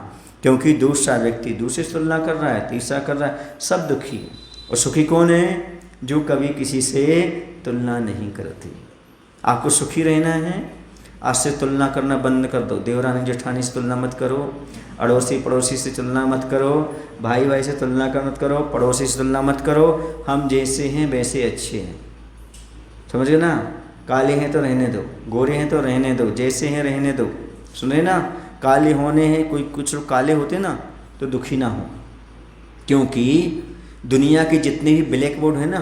क्योंकि दूसरा व्यक्ति दूसरे से तुलना कर रहा है, तीसरा कर रहा है, सब दुखी है। और सुखी कौन है? जो कभी किसी से तुलना नहीं करती। आपको सुखी रहना है, आज से तुलना करना बंद कर दो। देवरानी जेठानी से तुलना मत करो, अड़ोसी पड़ोसी से तुलना मत करो, भाई भाई से तुलना मत करो, पड़ोसी से तुलना मत करो। हम जैसे हैं वैसे अच्छे हैं, समझ गए ना। काले हैं तो रहने दो, गोरे हैं तो रहने दो, जैसे हैं रहने दो। सुने ना, काले होने हैं, कोई कुछ लोग काले होते ना तो दुखी ना हो, क्योंकि दुनिया के जितने भी ब्लैक बोर्ड हैं ना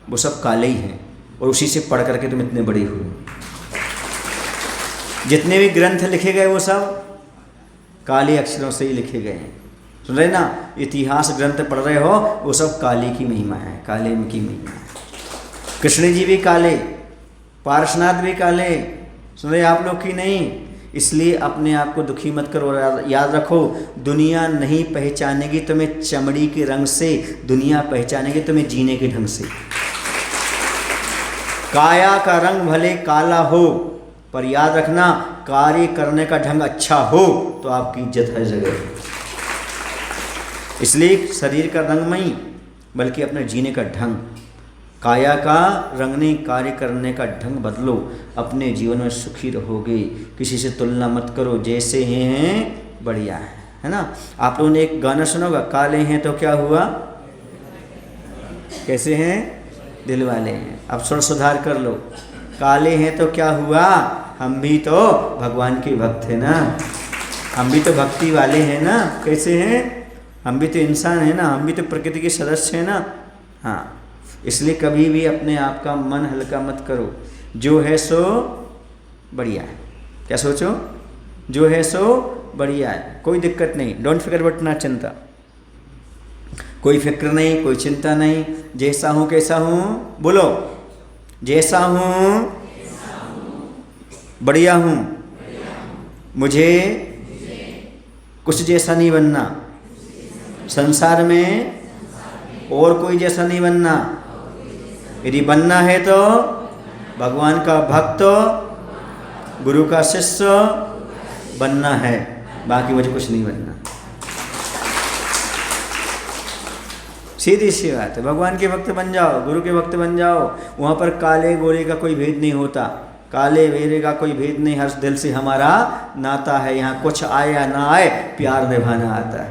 वो सब काले ही हैं, और उसी से पढ़ करके तुम इतने बड़े हुए। जितने भी ग्रंथ लिखे गए वो सब काले अक्षरों से ही लिखे गए हैं। सुन रहे ना, इतिहास ग्रंथ पढ़ रहे हो वो सब काले की महिमा है, काले की महिमा है। कृष्ण जी भी काले, पार्श्वनाथ भी काले, सुन रहे आप लोग की नहीं। इसलिए अपने आप को दुखी मत करो। याद रखो, दुनिया नहीं पहचानेगी तुम्हें चमड़ी के रंग से, दुनिया पहचानेगी तुम्हें जीने के ढंग से। काया का रंग भले काला हो, पर याद रखना कार्य करने का ढंग अच्छा हो तो आपकी इज्जत हर जगह है। इसलिए शरीर का रंग नहीं बल्कि अपने जीने का ढंग, काया का रंग नहीं, कार्य करने का ढंग बदलो, अपने जीवन में सुखी रहोगे। किसी से तुलना मत करो, जैसे हैं बढ़िया है ना। आप लोगों ने एक गाना सुना होगा, काले हैं तो क्या हुआ, कैसे हैं दिल वाले हैं। अब सुर सुधार कर लो, काले हैं तो क्या हुआ, हम भी तो भगवान के भक्त हैं ना, हम भी तो भक्ति वाले हैं ना। कैसे हैं, हम भी तो इंसान हैं ना, हम भी तो प्रकृति के सदस्य हैं ना। हाँ, इसलिए कभी भी अपने आप का मन हल्का मत करो। जो है सो बढ़िया है, क्या सोचो, जो है सो बढ़िया है, कोई दिक्कत नहीं। डोंट फिकर बट ना चिंता, कोई फिक्र नहीं, कोई चिंता नहीं। जैसा हूँ कैसा हूँ, बोलो, जैसा हूँ बढ़िया हूँ, मुझे कुछ जैसा नहीं बनना, संसार में और कोई जैसा नहीं बनना। यदि बनना है तो भगवान का भक्त, गुरु का शिष्य बनना है, बाकी मुझे कुछ नहीं बनना। सीधी सी बात है, भगवान के भक्त बन जाओ, गुरु के भक्त बन जाओ। वहाँ पर काले गोरे का कोई भेद नहीं होता, काले वेरे का कोई भेद नहीं, हर दिल से हमारा नाता है। यहाँ कुछ आए या ना आए, प्यार निभाना आता है।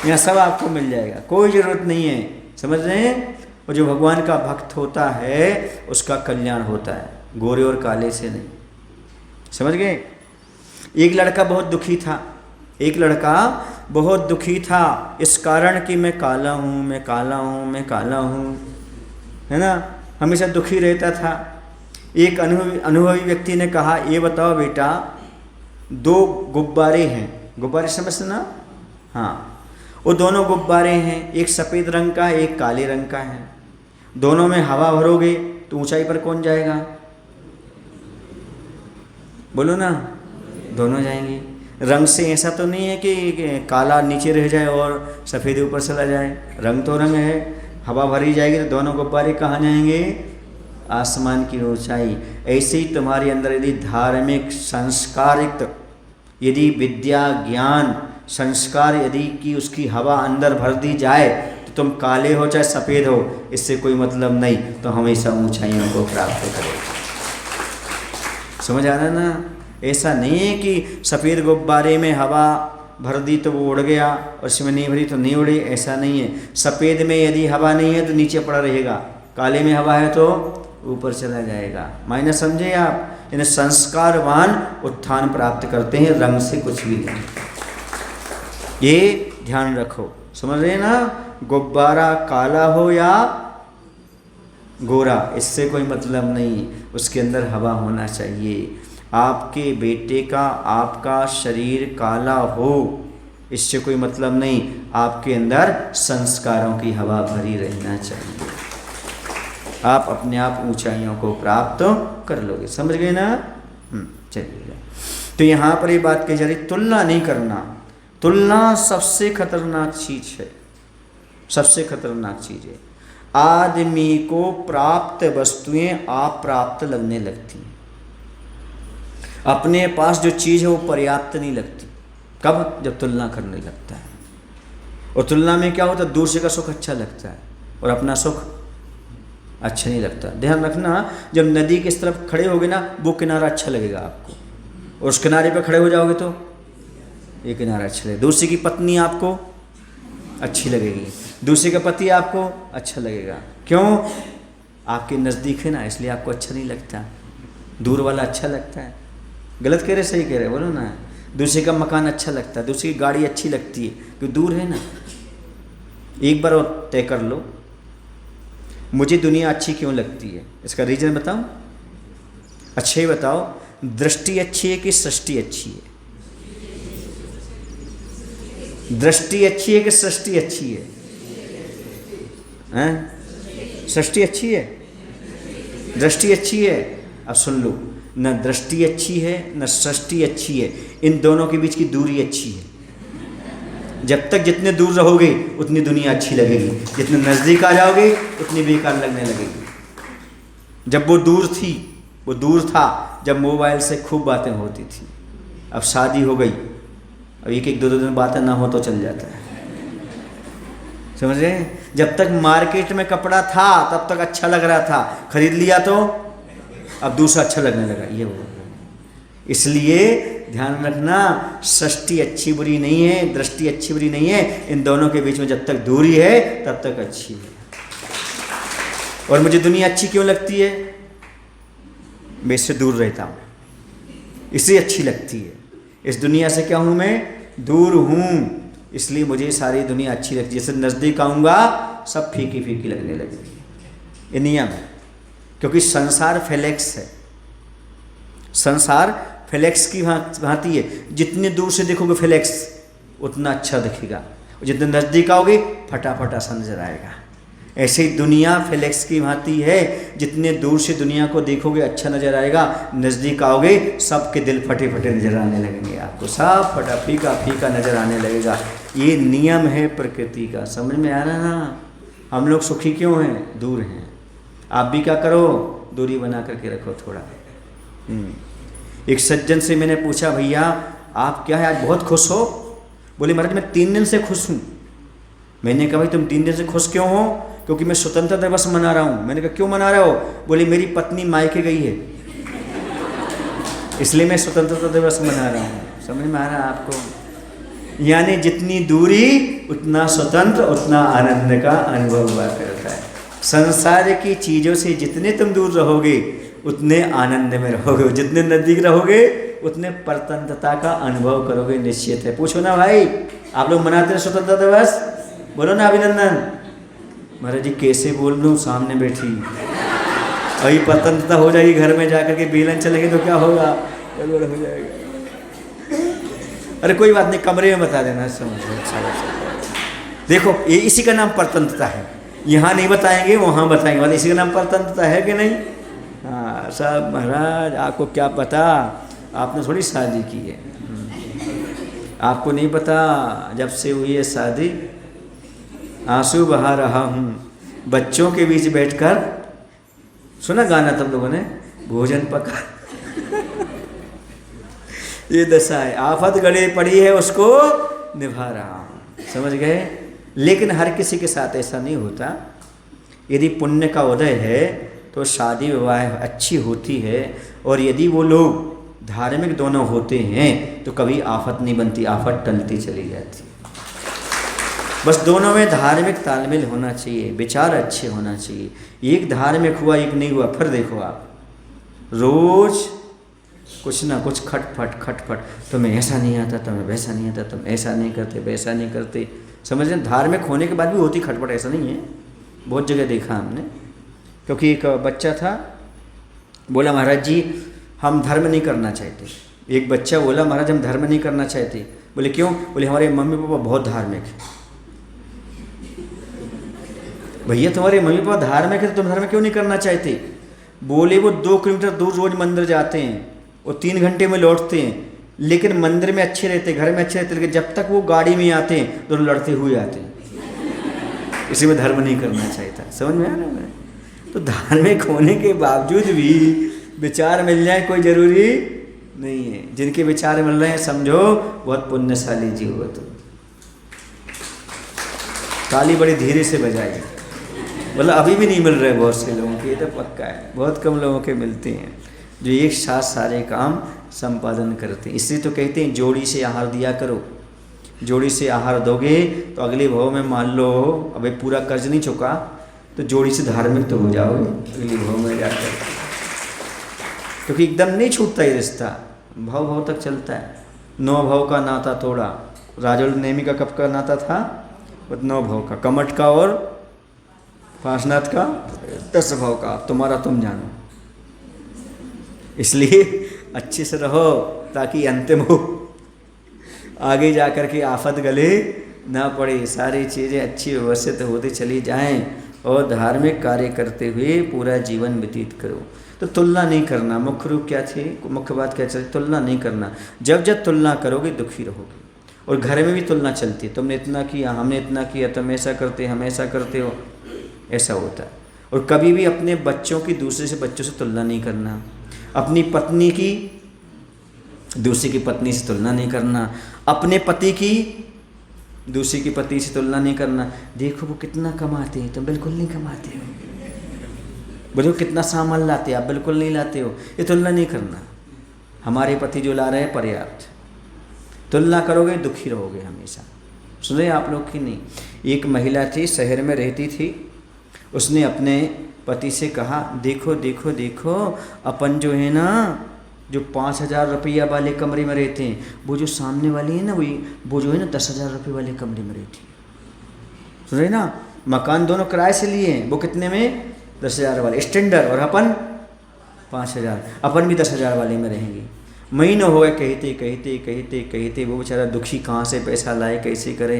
यहाँ सब आपको मिल जाएगा, कोई ज़रूरत नहीं है, समझ रहे हैं। और जो भगवान का भक्त होता है उसका कल्याण होता है, गोरे और काले से नहीं, समझ गए। एक लड़का बहुत दुखी था, एक लड़का बहुत दुखी था इस कारण कि मैं काला हूँ, मैं काला हूँ, मैं काला हूँ, है ना, हमेशा दुखी रहता था। एक अनुभवी व्यक्ति ने कहा, ये बताओ बेटा, दो गुब्बारे हैं, गुब्बारे समझते ना, हाँ, वो दोनों गुब्बारे हैं, एक सफ़ेद रंग का एक काले रंग का है। दोनों में हवा भरोगे तो ऊंचाई पर कौन जाएगा, बोलो ना, दोनों जाएंगे। रंग से ऐसा तो नहीं है कि काला नीचे रह जाए और सफ़ेद ऊपर चला जाए, रंग तो रंग है। हवा भरी जाएगी तो दोनों गुब्बारे कहाँ जाएंगे, आसमान की ऊंचाई। ऐसे ही तुम्हारे अंदर यदि धार्मिक संस्कारित, यदि विद्या ज्ञान संस्कार यदि की उसकी हवा अंदर भर दी जाए तो तुम काले हो चाहे सफ़ेद हो, इससे कोई मतलब नहीं, तो हमेशा ऊंचाइयों को प्राप्त करो। समझ आ रहा है ना। ऐसा नहीं है कि सफ़ेद गुब्बारे में हवा भर दी तो वो उड़ गया और इसमें नहीं भरी तो नहीं उड़ी, ऐसा नहीं है। सफ़ेद में यदि हवा नहीं है तो नीचे पड़ा रहेगा, काले में हवा है तो ऊपर चला जाएगा। मायने समझे आप। यानी संस्कारवान उत्थान प्राप्त करते हैं, रंग से कुछ भी नहीं, ये ध्यान रखो, समझ रहे ना। गुब्बारा काला हो या गोरा, इससे कोई मतलब नहीं, उसके अंदर हवा होना चाहिए। आपके बेटे का, आपका शरीर काला हो, इससे कोई मतलब नहीं, आपके अंदर संस्कारों की हवा भरी रहना चाहिए। आप अपने आप ऊंचाइयों को प्राप्त कर लोगे, समझ गए ना। चलिए, तो यहाँ पर ये बात कही जा रही, तुलना नहीं करना। तुलना सबसे खतरनाक चीज है, सबसे खतरनाक चीज है। आदमी को प्राप्त वस्तुएं आप प्राप्त लगने लगती हैं, अपने पास जो चीज़ है वो पर्याप्त नहीं लगती। कब, जब तुलना करने लगता है। और तुलना में क्या होता है, दूसरे का सुख अच्छा लगता है और अपना सुख अच्छा नहीं लगता। ध्यान रखना, जब नदी के इस तरफ खड़े होगे ना, वो किनारा अच्छा लगेगा आपको, और उस किनारे पे खड़े हो जाओगे तो ये किनारा अच्छा लगेगा। दूसरे की पत्नी आपको अच्छी लगेगी, दूसरे का पति आपको अच्छा लगेगा। क्यों? आपके नज़दीक है ना, इसलिए आपको अच्छा नहीं लगता। दूर वाला अच्छा लगता है। गलत कह रहे सही कह रहे, बोलो ना। दूसरे का मकान अच्छा लगता है, दूसरी की गाड़ी अच्छी लगती है, क्योंकि दूर है ना। एक बार और तय कर लो, मुझे दुनिया अच्छी क्यों लगती है, इसका रीज़न बताऊं? अच्छा ही बताओ, दृष्टि अच्छी है कि सृष्टि अच्छी है? दृष्टि अच्छी है कि सृष्टि अच्छी है? हैं? सृष्टि अच्छी है, दृष्टि अच्छी है। अब सुन लो, न दृष्टि अच्छी है न सृष्टि अच्छी है, इन दोनों के बीच की दूरी अच्छी है। जब तक जितने दूर रहोगे उतनी दुनिया अच्छी लगेगी, जितने नज़दीक आ जाओगे उतनी बेकार लगने लगेगी। जब वो दूर थी, वो दूर था जब मोबाइल से खूब बातें होती थी। अब शादी हो गई, अब एक एक दो दो दिन बातें ना हो तो चल जाता है, समझ रहे? जब तक मार्केट में कपड़ा था तब तक अच्छा लग रहा था, खरीद लिया तो अब दूसरा अच्छा लगने लगा। ये हो, इसलिए ध्यान रखना, सृष्टि अच्छी बुरी नहीं है, दृष्टि अच्छी बुरी नहीं है, इन दोनों के बीच में जब तक दूरी है तब तक अच्छी है। और मुझे दुनिया अच्छी क्यों लगती है? मैं इससे दूर रहता हूँ, इसलिए अच्छी लगती है। इस दुनिया से क्या हूँ मैं? दूर हूँ, इसलिए मुझे सारी दुनिया अच्छी लगती है। जैसे नज़दीक आऊँगा सब फीकी फीकी लगने लगेगी। ये नियम है, क्योंकि संसार फ्लेक्स है, संसार फ्लेक्स की भांति है। जितने दूर से देखोगे फ्लेक्स उतना अच्छा दिखेगा, जितने नज़दीक आओगे फटाफटा सा नजर आएगा। ऐसे ही दुनिया फ्लेक्स की भांति है, जितने दूर से दुनिया को देखोगे अच्छा नजर आएगा, नज़दीक आओगे सबके दिल फटे फटे नजर आने लगेंगे, आपको सब फटा फीका फीका नजर आने लगेगा। ये नियम है प्रकृति का, समझ में आ रहा ना? हम लोग सुखी क्यों हैं? दूर हैं। आप भी क्या करो, दूरी बना करके रखो थोड़ा। एक सज्जन से मैंने पूछा, भैया आप क्या है आज बहुत खुश हो? बोले महाराज मैं 3 दिन से खुश हूँ। मैंने कहा भाई तुम 3 दिन से खुश क्यों हो? क्योंकि मैं स्वतंत्रता दिवस मना रहा हूँ। मैंने कहा क्यों मना रहे हो? बोले मेरी पत्नी मायके गई है, इसलिए मैं स्वतंत्रता दिवस मना रहा हूँ। समझ में आ रहा है आपको? यानी जितनी दूरी उतना स्वतंत्र, उतना आनंद का अनुभव हुआ करता है। संसार की चीज़ों से जितने तुम दूर रहोगे उतने आनंद में रहोगे, जितने नज़दीक रहोगे उतने परतंत्रता का अनुभव करोगे, निश्चित है। पूछो ना भाई, आप लोग मनाते हैं स्वतंत्रता दिवस? बोलो ना अभिनंदन। महाराज जी कैसे बोल लूँ, सामने बैठी, अभी परतंत्रता हो जाएगी, घर में जाकर के बेलन चलेंगे तो क्या होगा, गड़बड़ हो जाएगा। अरे कोई बात नहीं, कमरे में बता देना, समझो। अच्छा देखो, ये इसी का नाम परतंत्रता है। यहाँ नहीं बताएंगे, वहाँ बताएंगे, मतलब इसी का नाम परतंत्रता है कि नहीं? हाँ सब महाराज, आपको क्या पता, आपने थोड़ी शादी की है, आपको नहीं पता। जब से हुई है शादी, आंसू बहा रहा हूँ बच्चों के बीच बैठकर। सुना गाना तुम लोगों ने, भोजन पका ये दशा है, आफत गड़े पड़ी है उसको निभा रहा हूँ। समझ गए? लेकिन हर किसी के साथ ऐसा नहीं होता। यदि पुण्य का उदय है तो शादी विवाह अच्छी होती है, और यदि वो लोग धार्मिक दोनों होते हैं तो कभी आफत नहीं बनती, आफत टलती चली जाती। बस दोनों में धार्मिक तालमेल होना चाहिए, विचार अच्छे होना चाहिए। एक धार्मिक हुआ एक नहीं हुआ, फिर देखो आप रोज कुछ ना कुछ खटपट, तुम्हें ऐसा नहीं आता, तुम्हें वैसा नहीं आता, तुम ऐसा नहीं करते, वैसा नहीं करते। समझ रहे? धार्मिक होने के बाद भी होती खटपट, ऐसा नहीं है, बहुत जगह देखा हमने। क्योंकि एक बच्चा था, बोला महाराज जी हम धर्म नहीं करना चाहते। एक बच्चा बोला महाराज हम धर्म नहीं करना चाहते। बोले क्यों? बोले हमारे मम्मी पापा बहुत धार्मिक है। भैया तुम्हारे मम्मी पापा धार्मिक है तो तुम धर्म क्यों नहीं करना चाहते? बोले वो 2 किलोमीटर दूर रोज मंदिर जाते हैं, वो 3 घंटे में लौटते हैं, लेकिन मंदिर में अच्छे रहते, घर में अच्छे रहते, लेकिन जब तक वो गाड़ी में आते हैं तो लड़ते हुए आते हैं। इसी में धर्म नहीं करना चाहता। समझ में आ रहा है? तो धार्मिक होने के बावजूद भी विचार मिल जाए कोई ज़रूरी नहीं है। जिनके विचार मिल रहे हैं समझो बहुत पुण्यशाली जीव हो तुम। ताली बड़ी धीरे से बजाइए, मतलब अभी भी नहीं मिल रहे बहुत से लोगों के, ये तो पक्का है, बहुत कम लोगों के मिलते हैं जो एक साथ सारे काम संपादन करते हैं। इसलिए तो कहते हैं जोड़ी से आहार दिया करो। जोड़ी से आहार दोगे तो अगले भाव में मान लो अभी पूरा कर्ज नहीं चुका तो जोड़ी से धार्मिक तो हो जाओगे अगले भाव में जाकर, क्योंकि एकदम नहीं छूटता ये रिश्ता, भाव भाव तक चलता है। 9 भाव का नाता तोड़ा, राजोल नेमी का कब का नाता था? 9 भाव का, कमठ का और पार्शनाथ का 10 भाव का, तुम्हारा तुम जानो। इसलिए अच्छे से रहो ताकि अंतिम हो, आगे जा कर के आफत गले ना पड़े, सारी चीज़ें अच्छी व्यवस्थित होती चली जाएं और धार्मिक कार्य करते हुए पूरा जीवन व्यतीत करो। तो तुलना नहीं करना, मुख्य रूप क्या थी, मुख्य बात क्या चलती, तुलना नहीं करना। जब जब तुलना करोगे दुखी रहोगे। और घर में भी तुलना चलती है, तुमने इतना किया, हमने इतना किया, तुम ऐसा करते, हम ऐसा करते हो, ऐसा होता है। और कभी भी अपने बच्चों की दूसरे से बच्चों से तुलना नहीं करना, अपनी पत्नी की दूसरी की पत्नी से तुलना नहीं करना, अपने पति की दूसरी की पति से तुलना नहीं करना। देखो वो कितना कमाते हैं, तुम बिल्कुल नहीं कमाते हो। बोलो कितना सामान लाते हैं, आप बिल्कुल नहीं लाते हो। ये तुलना नहीं करना। हमारे पति जो ला रहे हैं पर्याप्त। तुलना करोगे दुखी रहोगे हमेशा। सुने आप लोग की नहीं। एक महिला थी, शहर में रहती थी, उसने अपने पति से कहा देखो देखो देखो, अपन जो है ना, जो 5,000 रुपया वाले कमरे में रहते हैं, वो जो सामने वाली है ना, वो जो है ना 10,000 रुपये वाले कमरे में रहती है। सुन रहे ना, मकान दोनों किराए से लिए हैं। वो कितने में? 10,000 वाले स्टैंडर्ड, और अपन 5,000। अपन भी 10,000 वाले में रहेंगे। महीनों हो गए कहते कहते कहते कहते, वो बेचारा दुखी, कहाँ से पैसा लाए, कैसे करे।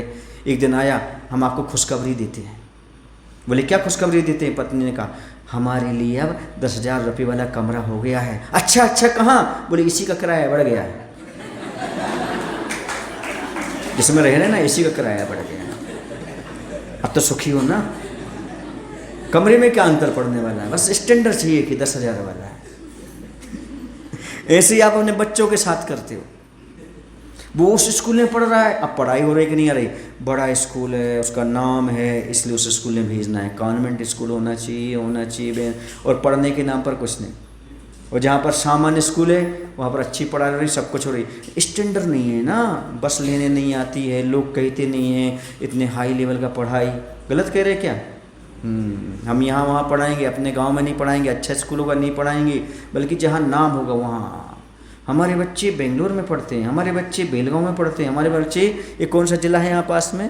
एक दिन आया, हम आपको खुशखबरी देते हैं। बोले क्या खुशखबरी देते हैं? पत्नी ने कहा हमारे लिए अब 10,000 रुपये वाला कमरा हो गया है। अच्छा अच्छा, कहाँ? बोले इसी का किराया बढ़ गया है, जिसमें रह रहे ना, इसी का किराया बढ़ गया है। अब तो सुखी हो ना। कमरे में क्या अंतर पड़ने वाला है, बस स्टैंडर्ड चाहिए कि 10,000 वाला है। ऐसे ही आप अपने बच्चों के साथ करते हो। वो उस स्कूल में पढ़ रहा है, अब पढ़ाई हो रही कि नहीं आ रही, बड़ा स्कूल है, उसका नाम है, इसलिए उस स्कूल में भेजना है। कॉन्वेंट स्कूल होना चाहिए, और पढ़ने के नाम पर कुछ नहीं। और जहाँ पर सामान्य स्कूल है वहाँ पर अच्छी पढ़ाई हो रही, सब कुछ हो रही। स्टैंडर्ड नहीं है ना, बस लेने नहीं आती है, लोग कहते नहीं हैं इतने हाई लेवल का पढ़ाई। गलत कह रहे क्या? हम यहाँ वहाँ पढ़ाएंगे, अपने गांव में नहीं पढ़ाएंगे, अच्छा स्कूल होगा नहीं पढ़ाएंगे, बल्कि जहाँ नाम होगा वहाँ। हमारे बच्चे बेंगलोर में पढ़ते हैं, हमारे बच्चे बेलगांव में पढ़ते हैं, हमारे बच्चे, ये कौन सा जिला है यहाँ पास में?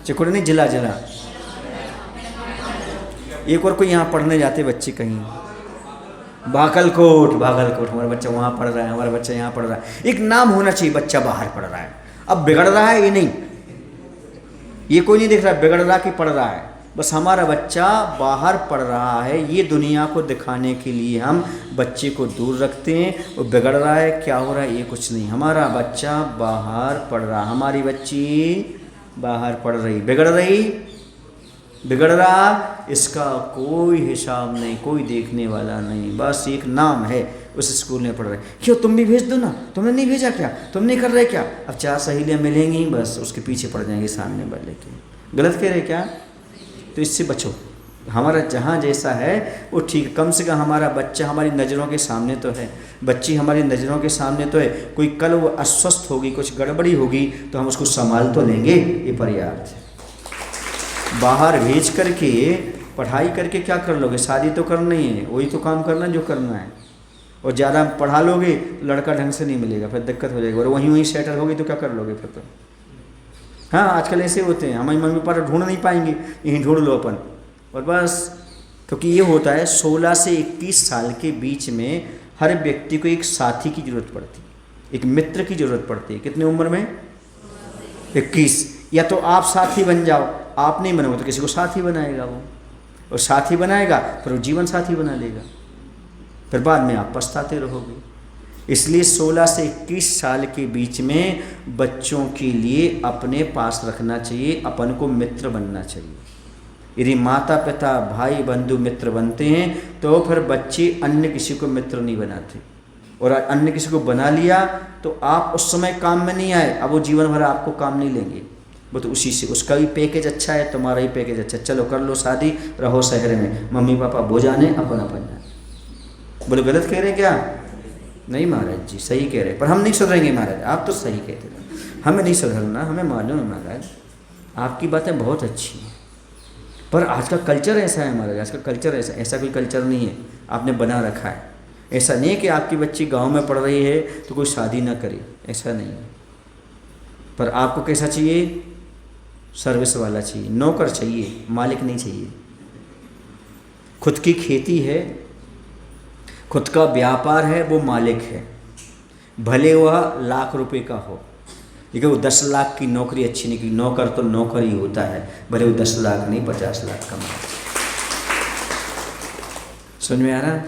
चिकोड़ी नहीं, जिला एक और कोई यहाँ पढ़ने जाते बच्चे कहीं, बागलकोट, हमारा बच्चा वहाँ पढ़ रहा है, हमारा बच्चा यहाँ पढ़ रहा है। एक नाम होना चाहिए, बच्चा बाहर पढ़ रहा है। अब बिगड़ रहा है ये नहीं, ये कोई नहीं देख रहा बिगड़ रहा कि पढ़ रहा है, बस हमारा बच्चा बाहर पढ़ रहा है, ये दुनिया को दिखाने के लिए हम बच्चे को दूर रखते हैं। और बिगड़ रहा है, क्या हो रहा है, ये कुछ नहीं। हमारा बच्चा बाहर पढ़ रहा, हमारी बच्ची बाहर पढ़ रही, बिगड़ रहा, इसका कोई हिसाब नहीं, कोई देखने वाला नहीं, बस एक नाम है, उस स्कूल में पढ़ रहे। क्यों, तुम भी भेज दो ना, तुमने नहीं भेजा क्या, तुम नहीं कर रहे क्या? अब 4 सहेलियाँ मिलेंगी, बस उसके पीछे पड़ जाएंगे सामने वाले के। गलत कह रहे क्या? तो इससे बचो। हमारा जहाँ जैसा है वो ठीक, कम से कम हमारा बच्चा हमारी नज़रों के सामने तो है, बच्ची हमारी नज़रों के सामने तो है। कोई कल वो अस्वस्थ होगी, कुछ गड़बड़ी होगी, तो हम उसको संभाल तो लेंगे, ये पर्याप्त है। बाहर भेज करके पढ़ाई करके क्या कर लोगे? शादी तो करना ही है, वही तो काम करना जो करना है। और ज़्यादा पढ़ा लोगे लड़का ढंग से नहीं मिलेगा, फिर दिक्कत हो जाएगी। और वहीं सेटल होगी तो क्या कर लोगे फिर? तो हाँ, आजकल ऐसे होते हैं, हमारी मम्मी पापा ढूंढ नहीं पाएंगे, यहीं ढूंढ लो अपन, और बस। क्योंकि ये होता है 16 से 21 साल के बीच में हर व्यक्ति को एक साथी की ज़रूरत पड़ती है, एक मित्र की ज़रूरत पड़ती है। कितनी उम्र में? 21। या तो आप साथी बन जाओ, आप नहीं बनोगे तो किसी को साथी बनाएगा वो, और साथी बनाएगा फिर वो जीवन साथी बना लेगा, फिर बाद में आप पछताते रहोगे। इसलिए 16 से 21 साल के बीच में बच्चों के लिए अपने पास रखना चाहिए, अपन को मित्र बनना चाहिए। यदि माता पिता भाई बंधु मित्र बनते हैं तो फिर बच्चे अन्य किसी को मित्र नहीं बनाते, और अन्य किसी को बना लिया तो आप उस समय काम में नहीं आए, अब वो जीवन भर आपको काम नहीं लेंगे। वो तो उसी से, उसका भी पैकेज अच्छा है, तुम्हारा भी पैकेज अच्छा है, चलो कर लो शादी, रहो शहर में, मम्मी पापा वो जाने, अपन अपन जाने। बोले गलत कह रहे हैं क्या? नहीं महाराज जी सही कह रहे हैं, पर हम नहीं सुधरेंगे महाराज। आप तो सही कहते हैं, हमें नहीं सुधरना, हमें मालूम है महाराज आपकी बातें बहुत अच्छी हैं, पर आज का कल्चर ऐसा है महाराज, आज का कल्चर ऐसा कोई कल्चर नहीं है आपने बना रखा है। ऐसा नहीं है कि आपकी बच्ची गांव में पढ़ रही है तो कोई शादी ना करे, ऐसा नहीं है। पर आपको कैसा चाहिए? सर्विस वाला चाहिए, नौकर चाहिए, मालिक नहीं चाहिए। खुद की खेती है, खुद का व्यापार है, वो मालिक है, भले वह लाख रुपए का हो, लेकिन वो 10 लाख की नौकरी अच्छी नहीं की। नौकर तो नौकर ही होता है, भले वो 10 लाख नहीं 50 लाख कमाए। समझ में आ रहा?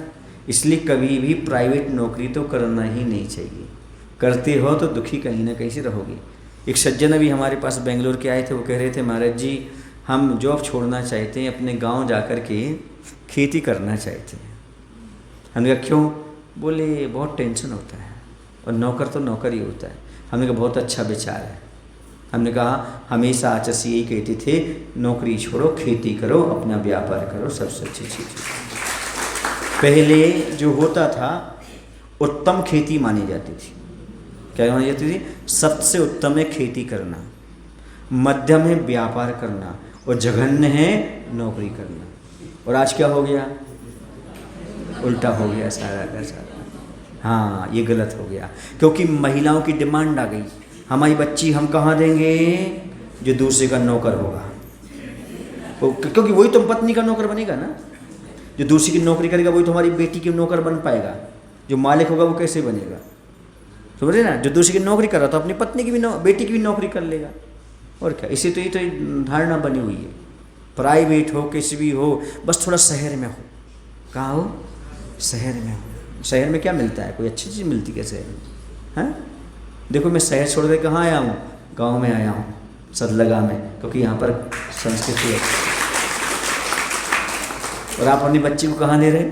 इसलिए कभी भी प्राइवेट नौकरी तो करना ही नहीं चाहिए, करते हो तो दुखी कहीं ना कहीं से रहोगे। एक सज्जन अभी हमारे पास बेंगलोर के आए थे, वो कह रहे थे महाराज जी हम जॉब छोड़ना चाहते हैं, अपने गांव जाकर के खेती करना चाहते हैं। हमने कहा क्यों? बोले बहुत टेंशन होता है और नौकर तो नौकर ही होता है। हमने कहा बहुत अच्छा विचार है। हमने कहा हमेशा आचार्य से यही कहते थे नौकरी छोड़ो, खेती करो, अपना व्यापार करो, सबसे अच्छी चीज़। पहले जो होता था उत्तम खेती मानी जाती थी। क्या मानी जाती थी? सबसे उत्तम है खेती करना, मध्यम है व्यापार करना, और जघन्य है नौकरी करना। और आज क्या हो गया? उल्टा हो गया सारा का सारा। हाँ ये गलत हो गया, क्योंकि महिलाओं की डिमांड आ गई, हमारी बच्ची हम कहाँ देंगे? जो दूसरे का नौकर होगा, क्योंकि वही तो पत्नी का नौकर बनेगा ना। जो दूसरी की नौकरी करेगा वही तो हमारी बेटी की नौकर बन पाएगा। जो मालिक होगा वो कैसे बनेगा? समझ रहे ना? जो दूसरी की नौकरी कर रहा तो अपनी पत्नी की भी बेटी की भी नौकरी कर लेगा। और क्या? इसी तो ये तो धारणा बनी हुई है। प्राइवेट हो किसी भी हो, बस थोड़ा शहर में हो। कहाँ हो? शहर में हो। शहर में क्या मिलता है? कोई अच्छी चीज़ मिलती है शहर में? हैं? देखो मैं शहर छोड़ के कहाँ आया हूँ? गांव में आया हूँ, सदलगा में, क्योंकि यहाँ पर संस्कृति है। और आप अपनी बच्ची को कहाँ दे रहे?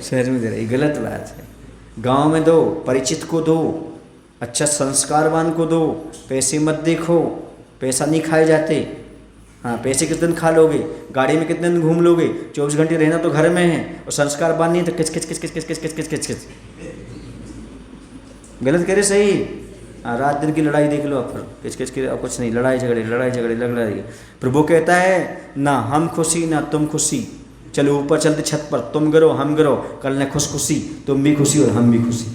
शहर में दे रहे। ये गलत बात है। गांव में दो, परिचित को दो, अच्छा संस्कारवान को दो। पैसे मत देखो, पैसा नहीं खाए जाते। हाँ पैसे कितने दिन खा लोगे, गाड़ी में कितने दिन घूम लोगे, 24 घंटे रहना तो घर में है, और संस्कारवान नहीं तो किच किच किच किच किच किच किच किच किच किच। गलत कह रहे सही? हाँ रात दिन की लड़ाई देख लो आप, फिर किच किच की कुछ नहीं, लड़ाई झगड़े लग रही है। फिर वो कहता है ना हम खुशी ना तुम खुशी, चलो ऊपर चलते छत पर, तुम गिरो हम गिरो, कल ने खुशी, तुम भी खुशी और हम भी खुशी।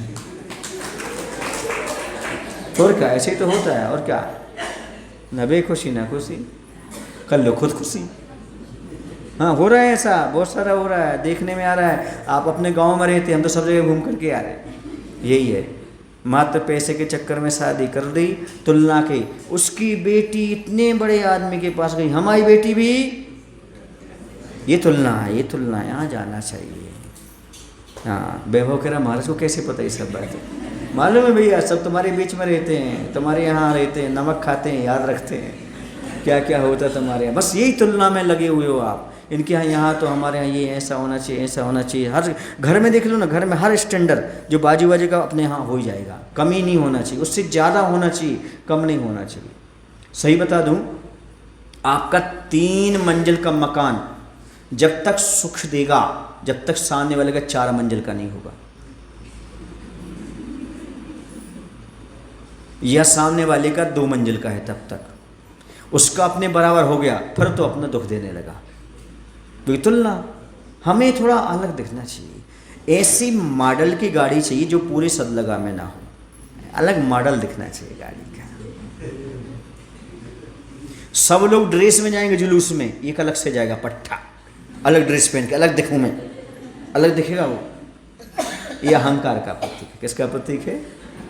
और क्या? ऐसे ही तो होता है। और क्या? न बेखुशी ना खुशी, कल लो खुद खुशी। हाँ हो रहा है ऐसा, बहुत सारा हो रहा है, देखने में आ रहा है। आप अपने गांव में रहते, हम तो सब जगह घूम करके आ रहे हैं। यही है, मात्र पैसे के चक्कर में शादी कर दी, तुलना के। उसकी बेटी इतने बड़े आदमी के पास गई, हमारी बेटी भी, ये तुलना है, ये तुलना है, यहाँ जाना चाहिए। हाँ वैभव कह रहा महाराज को कैसे पता ये सब बातें? मालूम है भैया, सब तुम्हारे बीच में रहते हैं, तुम्हारे यहाँ रहते हैं, नमक खाते हैं, याद रखते हैं क्या क्या होता है तुम्हारे यहाँ। बस यही तुलना में लगे हुए हो आप। इनके यहाँ तो हमारे यहाँ ये ऐसा होना चाहिए, ऐसा होना चाहिए। हर घर में देख लो ना, घर में हर स्टैंडर्ड जो बाजू बाजू का अपने यहाँ हो ही जाएगा। कमी नहीं होना चाहिए, उससे ज़्यादा होना चाहिए, कम नहीं होना चाहिए। सही बता दूँ, आपका 3 मंजिल का मकान जब तक सुख देगा, जब तक सामने वाले का 4 मंजिल का नहीं होगा, या सामने वाले का 2 मंजिल का है, तब तक उसका अपने बराबर हो गया, फिर तो अपना दुख देने लगा। तो तुलना, हमें थोड़ा अलग दिखना चाहिए। ऐसी मॉडल की गाड़ी चाहिए जो पूरे सदलगा में ना हो, अलग मॉडल दिखना चाहिए गाड़ी का। सब लोग ड्रेस में जाएंगे जुलूस में, एक अलग से जाएगा पट्टा, अलग ड्रेस पहन के, अलग दिखूँ मैं, अलग दिखेगा वो। ये अहंकार का प्रतीक है। किसका प्रतीक है?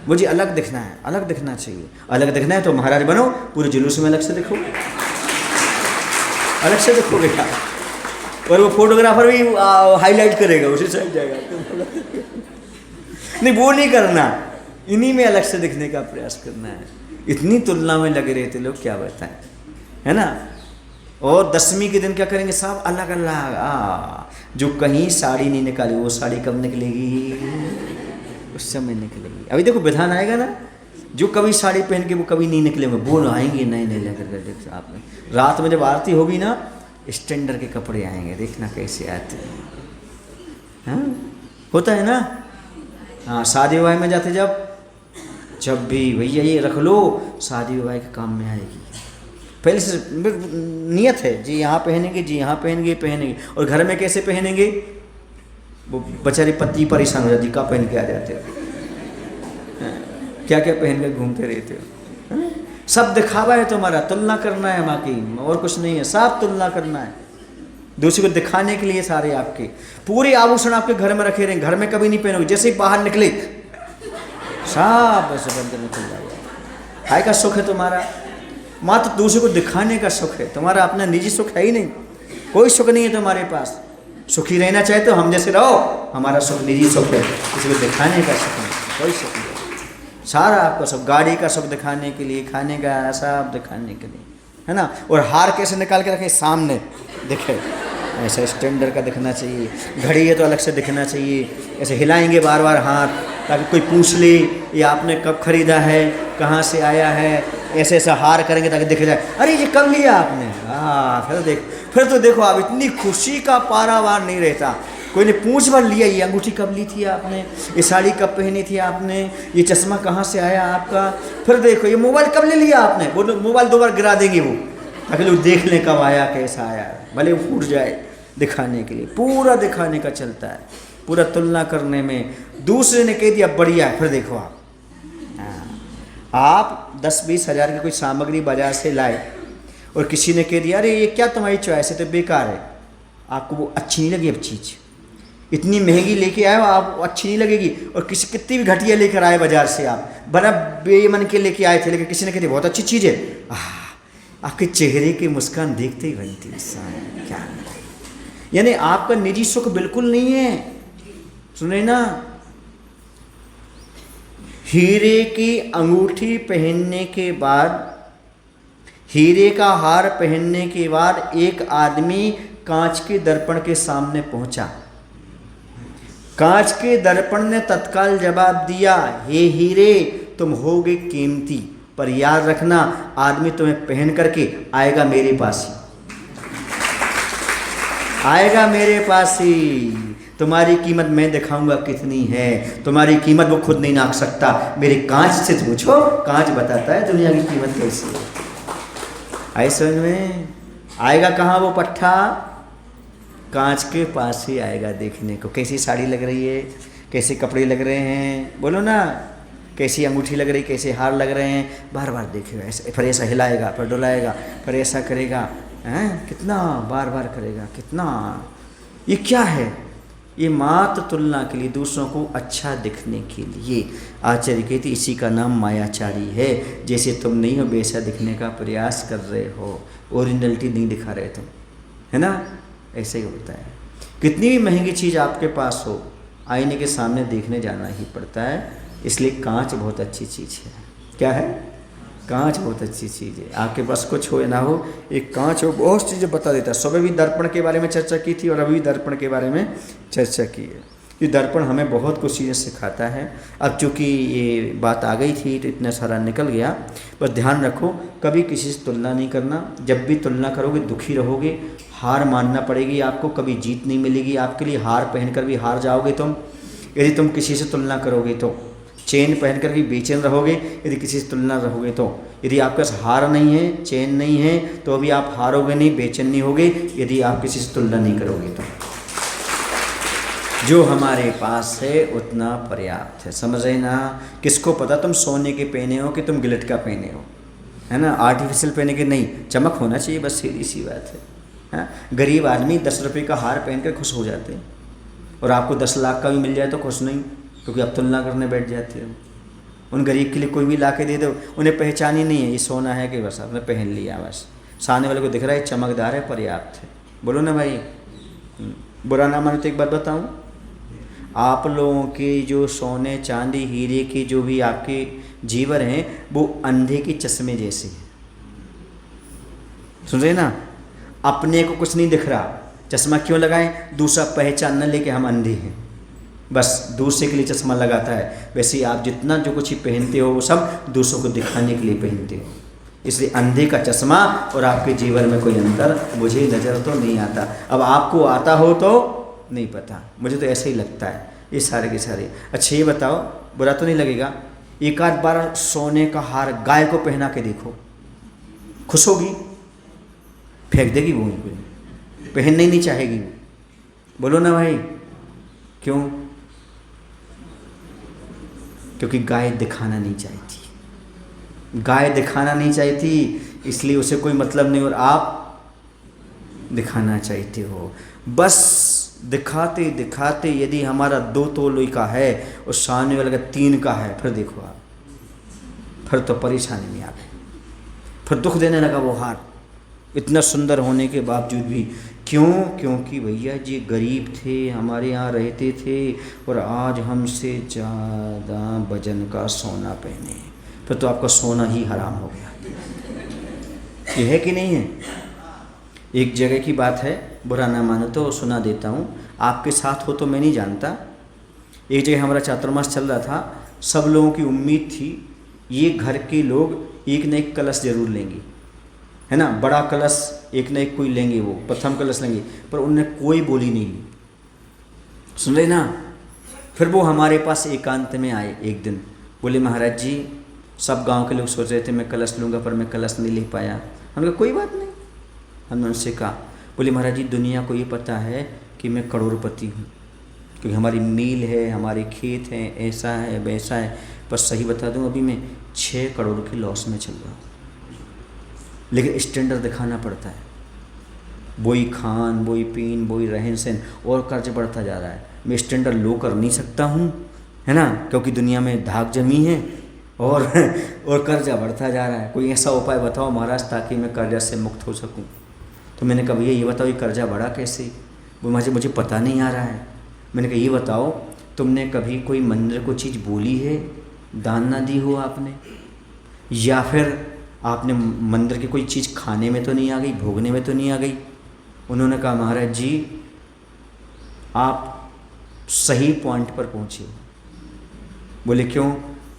मुझे अलग दिखना है, अलग दिखना चाहिए। अलग दिखना है तो महाराज बनो, पूरे जुलूस में अलग से दिखो, अलग से दिखोगे क्या? और वो फोटोग्राफर भी हाईलाइट करेगा, उसी साइड जाएगा। नहीं वो नहीं करना, इन्हीं में अलग से दिखने का प्रयास करना है। इतनी तुलना में लगे रहते लोग, क्या बताएं, है ना। और 10वीं के दिन क्या करेंगे? सब अलग अलग। जो कहीं साड़ी नहीं निकाली, वो साड़ी कब निकलेगी? उस समय निकलेगी। अभी देखो विधान आएगा ना, जो कभी साड़ी पहन के वो कभी नहीं निकलेंगे, वो आएंगे नए नए लेकर के। देख आपने रात में जब आरती होगी ना, स्टैंडर्ड के कपड़े आएंगे, देखना कैसे आते हैं। हाँ होता है ना। हाँ शादी विवाह में जाते जब भी भैया ये रख लो, शादी विवाह के काम में आएगी। पहले से नियत है जी, यहाँ पहनेंगे जी, यहाँ पहनेंगे। और घर में कैसे पहनेंगे, वो बेचारी पति परेशान हो जाती, कहाँ पहन के आ जाते हो, क्या क्या पहन के घूमते रहते हो। सब दिखावा है तुम्हारा, तुलना करना है माँ की, और कुछ नहीं है, सब तुलना करना है दूसरे को दिखाने के लिए। सारे आपके पूरे आभूषण आपके घर में रखे रहेंगे, घर में कभी नहीं पहनोगे। जैसे ही बाहर निकले सब ऐसे बंद निकल जाएगा। काय का सुख है तुम्हारा, मात्र दूसरे को दिखाने का सुख है तुम्हारा, अपना निजी सुख है ही नहीं, कोई सुख नहीं है तुम्हारे पास। सुखी रहना चाहे तो हम जैसे रहो, हमारा सुख निजी सुख है, किसी को दिखाने का सुख नहीं, कोई सुख नहीं। सारा आपका सब गाड़ी का सुख दिखाने के लिए, खाने का सब दिखाने के लिए, है ना। और हार कैसे निकाल के रखें, सामने दिखे, ऐसा स्टैंडर्ड का दिखना चाहिए। घड़ी है तो अलग से दिखना चाहिए, ऐसे हिलाएंगे बार बार हाथ, ताकि कोई पूछ ले ये आपने कब खरीदा है, कहाँ से आया है। ऐसे ऐसा हार करेंगे ताकि दिख जाए, अरे ये कब लिया आपने। हाँ फिर तो देखो आप, इतनी खुशी का पारावार नहीं रहता। कोई ने पूछ भर लिया, ये अंगूठी कब ली थी आपने, ये साड़ी कब पहनी थी आपने, ये चश्मा कहाँ से आया आपका। फिर देखो ये मोबाइल कब ले लिया आपने, वो मोबाइल 2 बार गिरा देंगे वो, ताकि लोग देख लें कब आया कैसा आया, भले वो फूट जाए, दिखाने के लिए। पूरा दिखाने का चलता है, पूरा तुलना करने में। दूसरे ने कह दिया बढ़िया है, फिर देखो आप 10-20 हज़ार की कोई सामग्री बाजार से लाए और किसी ने कह दिया अरे ये क्या तुम्हारी चॉइस है, तो बेकार है, आपको वो अच्छी नहीं लगी। अब चीज़ इतनी महंगी लेके आए हो, आप अच्छी नहीं लगेगी। और किसी कितनी भी घटिया लेकर आए बाजार से, आप बड़ा बेमन के लेके आए थे, लेकिन किसी ने कह दिया बहुत अच्छी चीज़ है, आपके चेहरे की मुस्कान देखते ही बनती है क्या। यानी आपका निजी सुख बिल्कुल नहीं है। सुने ना, हीरे की अंगूठी पहनने के बाद, हीरे का हार पहनने के बाद एक आदमी कांच के दर्पण के सामने पहुंचा। कांच के दर्पण ने तत्काल जवाब दिया, हे हीरे तुम होगे कीमती, पर याद रखना आदमी तुम्हें पहन करके आएगा मेरे पास ही, आएगा मेरे पास ही। तुम्हारी कीमत मैं दिखाऊंगा कितनी है, तुम्हारी कीमत वो खुद नहीं नाप सकता। मेरे कांच से पूछो, कांच बताता है दुनिया की कीमत कैसी है। ऐसे में आएगा कहाँ वो पट्ठा, कांच के पास ही आएगा देखने को, कैसी साड़ी लग रही है, कैसे कपड़े लग रहे हैं, बोलो ना, कैसी अंगूठी लग रही, कैसे हार लग रहे हैं, बार बार देखेगा ऐसे, फिर ऐसा हिलाएगा, फिर डुलाएगा, फिर ऐसा करेगा, हैं कितना बार बार करेगा, कितना। ये क्या है, ये मात्र तुलना के लिए, दूसरों को अच्छा दिखने के लिए। आचार्य कहते इसी का नाम मायाचारी है। जैसे तुम नहीं हो वैसा दिखने का प्रयास कर रहे हो, ओरिजिनलिटी नहीं दिखा रहे तुम, है ना। ऐसे ही होता है, कितनी भी महंगी चीज़ आपके पास हो, आईने के सामने देखने जाना ही पड़ता है। इसलिए कांच बहुत अच्छी चीज़ है। क्या है, कांच बहुत अच्छी चीज़ है। आपके पास कुछ हो या ना हो, एक कांच हो बहुत चीज़ें बता देता है। सुबह भी दर्पण के बारे में चर्चा की थी और अभी दर्पण के बारे में चर्चा की है। ये दर्पण हमें बहुत कुछ चीज़ें सिखाता है। अब चूँकि ये बात आ गई थी तो इतना सारा निकल गया, बस ध्यान रखो कभी किसी से तुलना नहीं करना। जब भी तुलना करोगे दुखी रहोगे, हार मानना पड़ेगी आपको, कभी जीत नहीं मिलेगी आपके लिए। हार पहनकर भी हार जाओगे तुम, यदि तुम किसी से तुलना करोगे तो। चेन पहनकर भी बेचैन रहोगे यदि किसी से तुलना रहोगे तो। यदि आपके पास हार नहीं है, चेन नहीं है, तो अभी आप हारोगे नहीं, बेचैन नहीं होगे, यदि आप किसी से तुलना नहीं करोगे तो। जो हमारे पास है उतना पर्याप्त है, समझ रहे ना। किसको पता तुम सोने के पहने हो कि तुम गिलट का पहने हो, है ना, आर्टिफिशियल पहने के नहीं, चमक होना चाहिए, बस सीधी सी बात है। गरीब आदमी 10 रुपये का हार पहन कर खुश हो जाते हैं, और आपको 10 लाख का भी मिल जाए तो खुश नहीं, क्योंकि आप तुलना करने बैठ जाते हो। उन गरीब के लिए कोई भी ला के दे दो, उन्हें पहचान ही नहीं है ये सोना है कि बस आपने पहन लिया, बस सामने वाले को दिख रहा है चमकदार है, पर्याप्त है। बोलो ना भाई, बुरा ना मानो तो एक बात बताऊं, आप लोगों के जो सोने चांदी हीरे के जो भी आपके जीवर हैं वो अंधे के चश्मे जैसे हैं। सुन रहे ना, अपने को कुछ नहीं दिख रहा, चश्मा क्यों लगाएं, दूसरा पहचान न लेके हम अंधे हैं। बस दूसरे के लिए चश्मा लगाता है। वैसे ही आप जितना जो कुछ ही पहनते हो वो सब दूसरों को दिखाने के लिए पहनते हो। इसलिए अंधे का चश्मा और आपके जीवन में कोई अंतर मुझे नज़र तो नहीं आता। अब आपको आता हो तो नहीं पता, मुझे तो ऐसे ही लगता है ये सारे के सारे। अच्छा ये बताओ, बुरा तो नहीं लगेगा, एक आध बार सोने का हार गाय को पहना के देखो, खुश होगी? फेंक देगी वो, पहनना ही नहीं चाहेगी वो। बोलो ना भाई, क्यों? क्योंकि गाय दिखाना नहीं चाहती, गाय दिखाना नहीं चाहती, इसलिए उसे कोई मतलब नहीं, और आप दिखाना चाहते हो। बस दिखाते दिखाते यदि हमारा 2 तोले का है और सामने वाले का 3 का है, फिर देखो आप, फिर तो परेशानी में आ गए, फिर दुख देने लगा वो हार, इतना सुंदर होने के बावजूद भी। क्यों? क्योंकि भैया जी गरीब थे, हमारे यहाँ रहते थे और आज हमसे ज़्यादा वजन का सोना पहने, फिर तो आपका सोना ही हराम हो गया। ये है कि नहीं है? एक जगह की बात है, बुरा ना मानो तो सुना देता हूँ, आपके साथ हो तो मैं नहीं जानता। एक जगह हमारा चातुर्मास चल रहा था, सब लोगों की उम्मीद थी ये घर के लोग एक न एक कलश जरूर लेंगे, है ना, बड़ा कलश एक न एक कोई लेंगे, वो प्रथम कलश लेंगे, पर उनने कोई बोली नहीं ली। सुन रहे ना? फिर वो हमारे पास एकांत में आए एक दिन, बोले महाराज जी सब गांव के लोग सोच रहे थे मैं कलश लूँगा, पर मैं कलश नहीं ले पाया। हमने कहा कोई बात नहीं। हमने उनसे कहा, बोले महाराज जी दुनिया को ये पता है कि मैं करोड़पति हूँ, क्योंकि हमारी मिल है, हमारे खेत हैं, ऐसा है वैसा है, पर सही बता दूँ अभी मैं 6 करोड़ के लॉस में चल रहा हूँ, लेकिन स्टैंडर्ड दिखाना पड़ता है, वही खान वही पीन वही रहन सहन, और कर्ज बढ़ता जा रहा है। मैं स्टैंडर्ड लो कर नहीं सकता हूँ, है ना, क्योंकि दुनिया में धाक जमी है और कर्जा बढ़ता जा रहा है। कोई ऐसा उपाय बताओ महाराज ताकि मैं कर्जा से मुक्त हो सकूँ। तो मैंने कहा भैया ये बताओ ये कर्जा बढ़ा कैसे? वो मुझे पता नहीं आ रहा है। मैंने कहा ये बताओ तुमने कभी कोई मंदिर को चीज़ बोली है, दान ना दी हो आपने, या फिर आपने मंदिर की कोई चीज़ खाने में तो नहीं आ गई, भोगने में तो नहीं आ गई? उन्होंने कहा महाराज जी आप सही पॉइंट पर पहुँचे। बोले क्यों?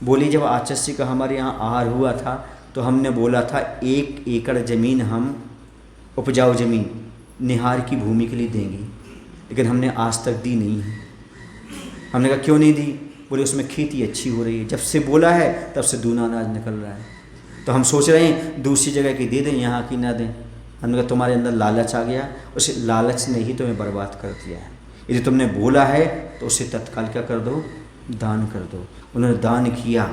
बोली जब आचार्य का हमारे यहाँ आहार हुआ था तो हमने बोला था 1 एकड़ ज़मीन हम उपजाऊ ज़मीन निहार की भूमि के लिए देंगे, लेकिन हमने आज तक दी नहीं है। हमने कहा क्यों नहीं दी? बोले उसमें खेती अच्छी हो रही है, जब से बोला है तब से दूना अनाज निकल रहा है, तो हम सोच रहे हैं दूसरी जगह की दे दें, यहाँ की ना दें। हमने कहा तुम्हारे अंदर लालच आ गया, उसे लालच ने ही तुम्हें बर्बाद कर दिया है। यदि तुमने बोला है तो उसे तत्काल क्या कर दो, दान कर दो। उन्होंने दान किया,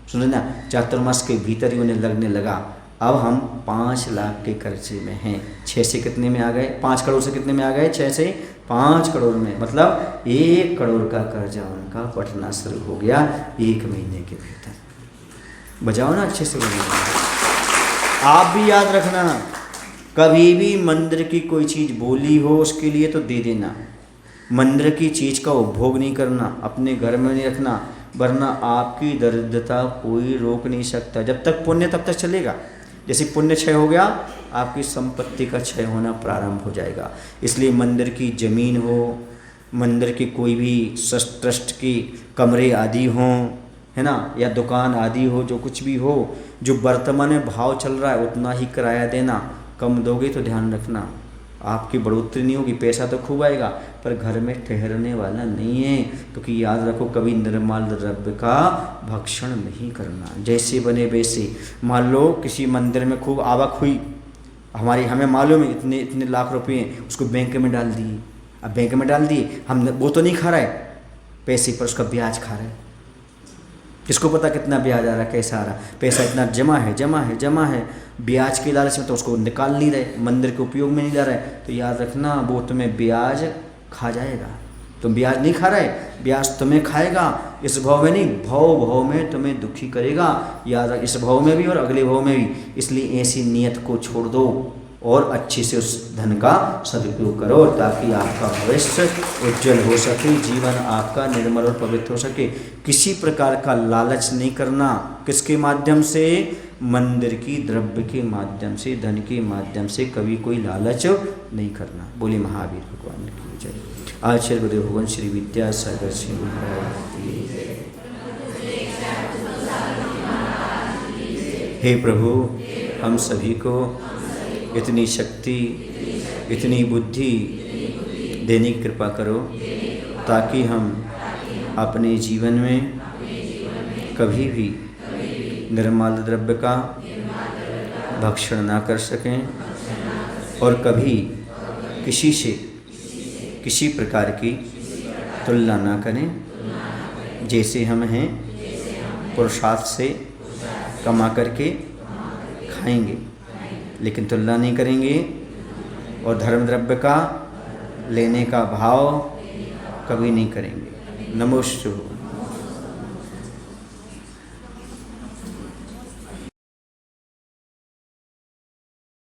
सुनो ना, चातुर्मास के भीतर ही उन्हें लगने लगा अब हम 5 लाख के कर्जे में हैं। 6 से कितने में आ गए? 5 करोड़ से कितने में आ गए? 6 से 5 करोड़ में, मतलब 1 करोड़ का कर्जा उनका पटना शुरू हो गया 1 महीने के भीतर। बजाओ ना अच्छे से बजाओ। आप भी याद रखना, कभी भी मंदिर की कोई चीज़ बोली हो उसके लिए तो दे देना। मंदिर की चीज़ का उपभोग नहीं करना, अपने घर में नहीं रखना, वरना आपकी दरिद्रता कोई रोक नहीं सकता। जब तक पुण्य तब तक चलेगा, जैसे पुण्य क्षय हो गया आपकी संपत्ति का क्षय होना प्रारंभ हो जाएगा। इसलिए मंदिर की ज़मीन हो, मंदिर की कोई भी ट्रस्ट की कमरे आदि हों, है ना, या दुकान आदि हो, जो कुछ भी हो, जो वर्तमान में भाव चल रहा है उतना ही किराया देना। कम दोगे तो ध्यान रखना आपकी बढ़ोतरी नहीं होगी, पैसा तो खूब आएगा पर घर में ठहरने वाला नहीं है। क्योंकि याद रखो कभी निर्मल द्रव्य का भक्षण नहीं करना, जैसे बने वैसे। मान लो किसी मंदिर में खूब आवक हुई, हमें मालूम है इतने लाख रुपए उसको बैंक में डाल दिए। अब बैंक में डाल दिए, हम वो तो नहीं खा रहा है पैसे, पर उसका ब्याज खा रहा है। किसको पता कितना ब्याज आ रहा है, कैसा आ रहा है? पैसा इतना जमा है, ब्याज के लालच में तो उसको निकाल नहीं रहे, मंदिर के उपयोग में नहीं ला रहे। तो याद रखना वो तुम्हें ब्याज खा जाएगा। तुम ब्याज नहीं खा रहे, ब्याज तुम्हें खाएगा। इस भाव में नहीं, भाव में तुम्हें दुखी करेगा। याद रख, इस भाव में भी और अगले भाव में भी। इसलिए ऐसी नियत को छोड़ दो और अच्छे से उस धन का सदुपयोग करो ताकि आपका भविष्य उज्जवल हो सके, जीवन आपका निर्मल और पवित्र हो सके। किसी प्रकार का लालच नहीं करना। किसके माध्यम से? मंदिर की द्रव्य के माध्यम से, धन के माध्यम से कभी कोई लालच नहीं करना। बोले महावीर भगवान की जय। आचार्य गुरुदेव भगवान श्री विद्यासागर श्री महाराज की। हे प्रभु, हम सभी को इतनी शक्ति, इतनी बुद्धि देने की कृपा करो ताकि हम अपने जीवन में कभी भी निर्मल द्रव्य का भक्षण ना कर सकें और कभी किसी से किसी प्रकार की तुलना ना करें। जैसे हम हैं पुरुषार्थ से कमा करके खाएंगे, लेकिन तुलना नहीं करेंगे और धर्म द्रव्य का लेने का भाव कभी नहीं करेंगे। नमोस्तु।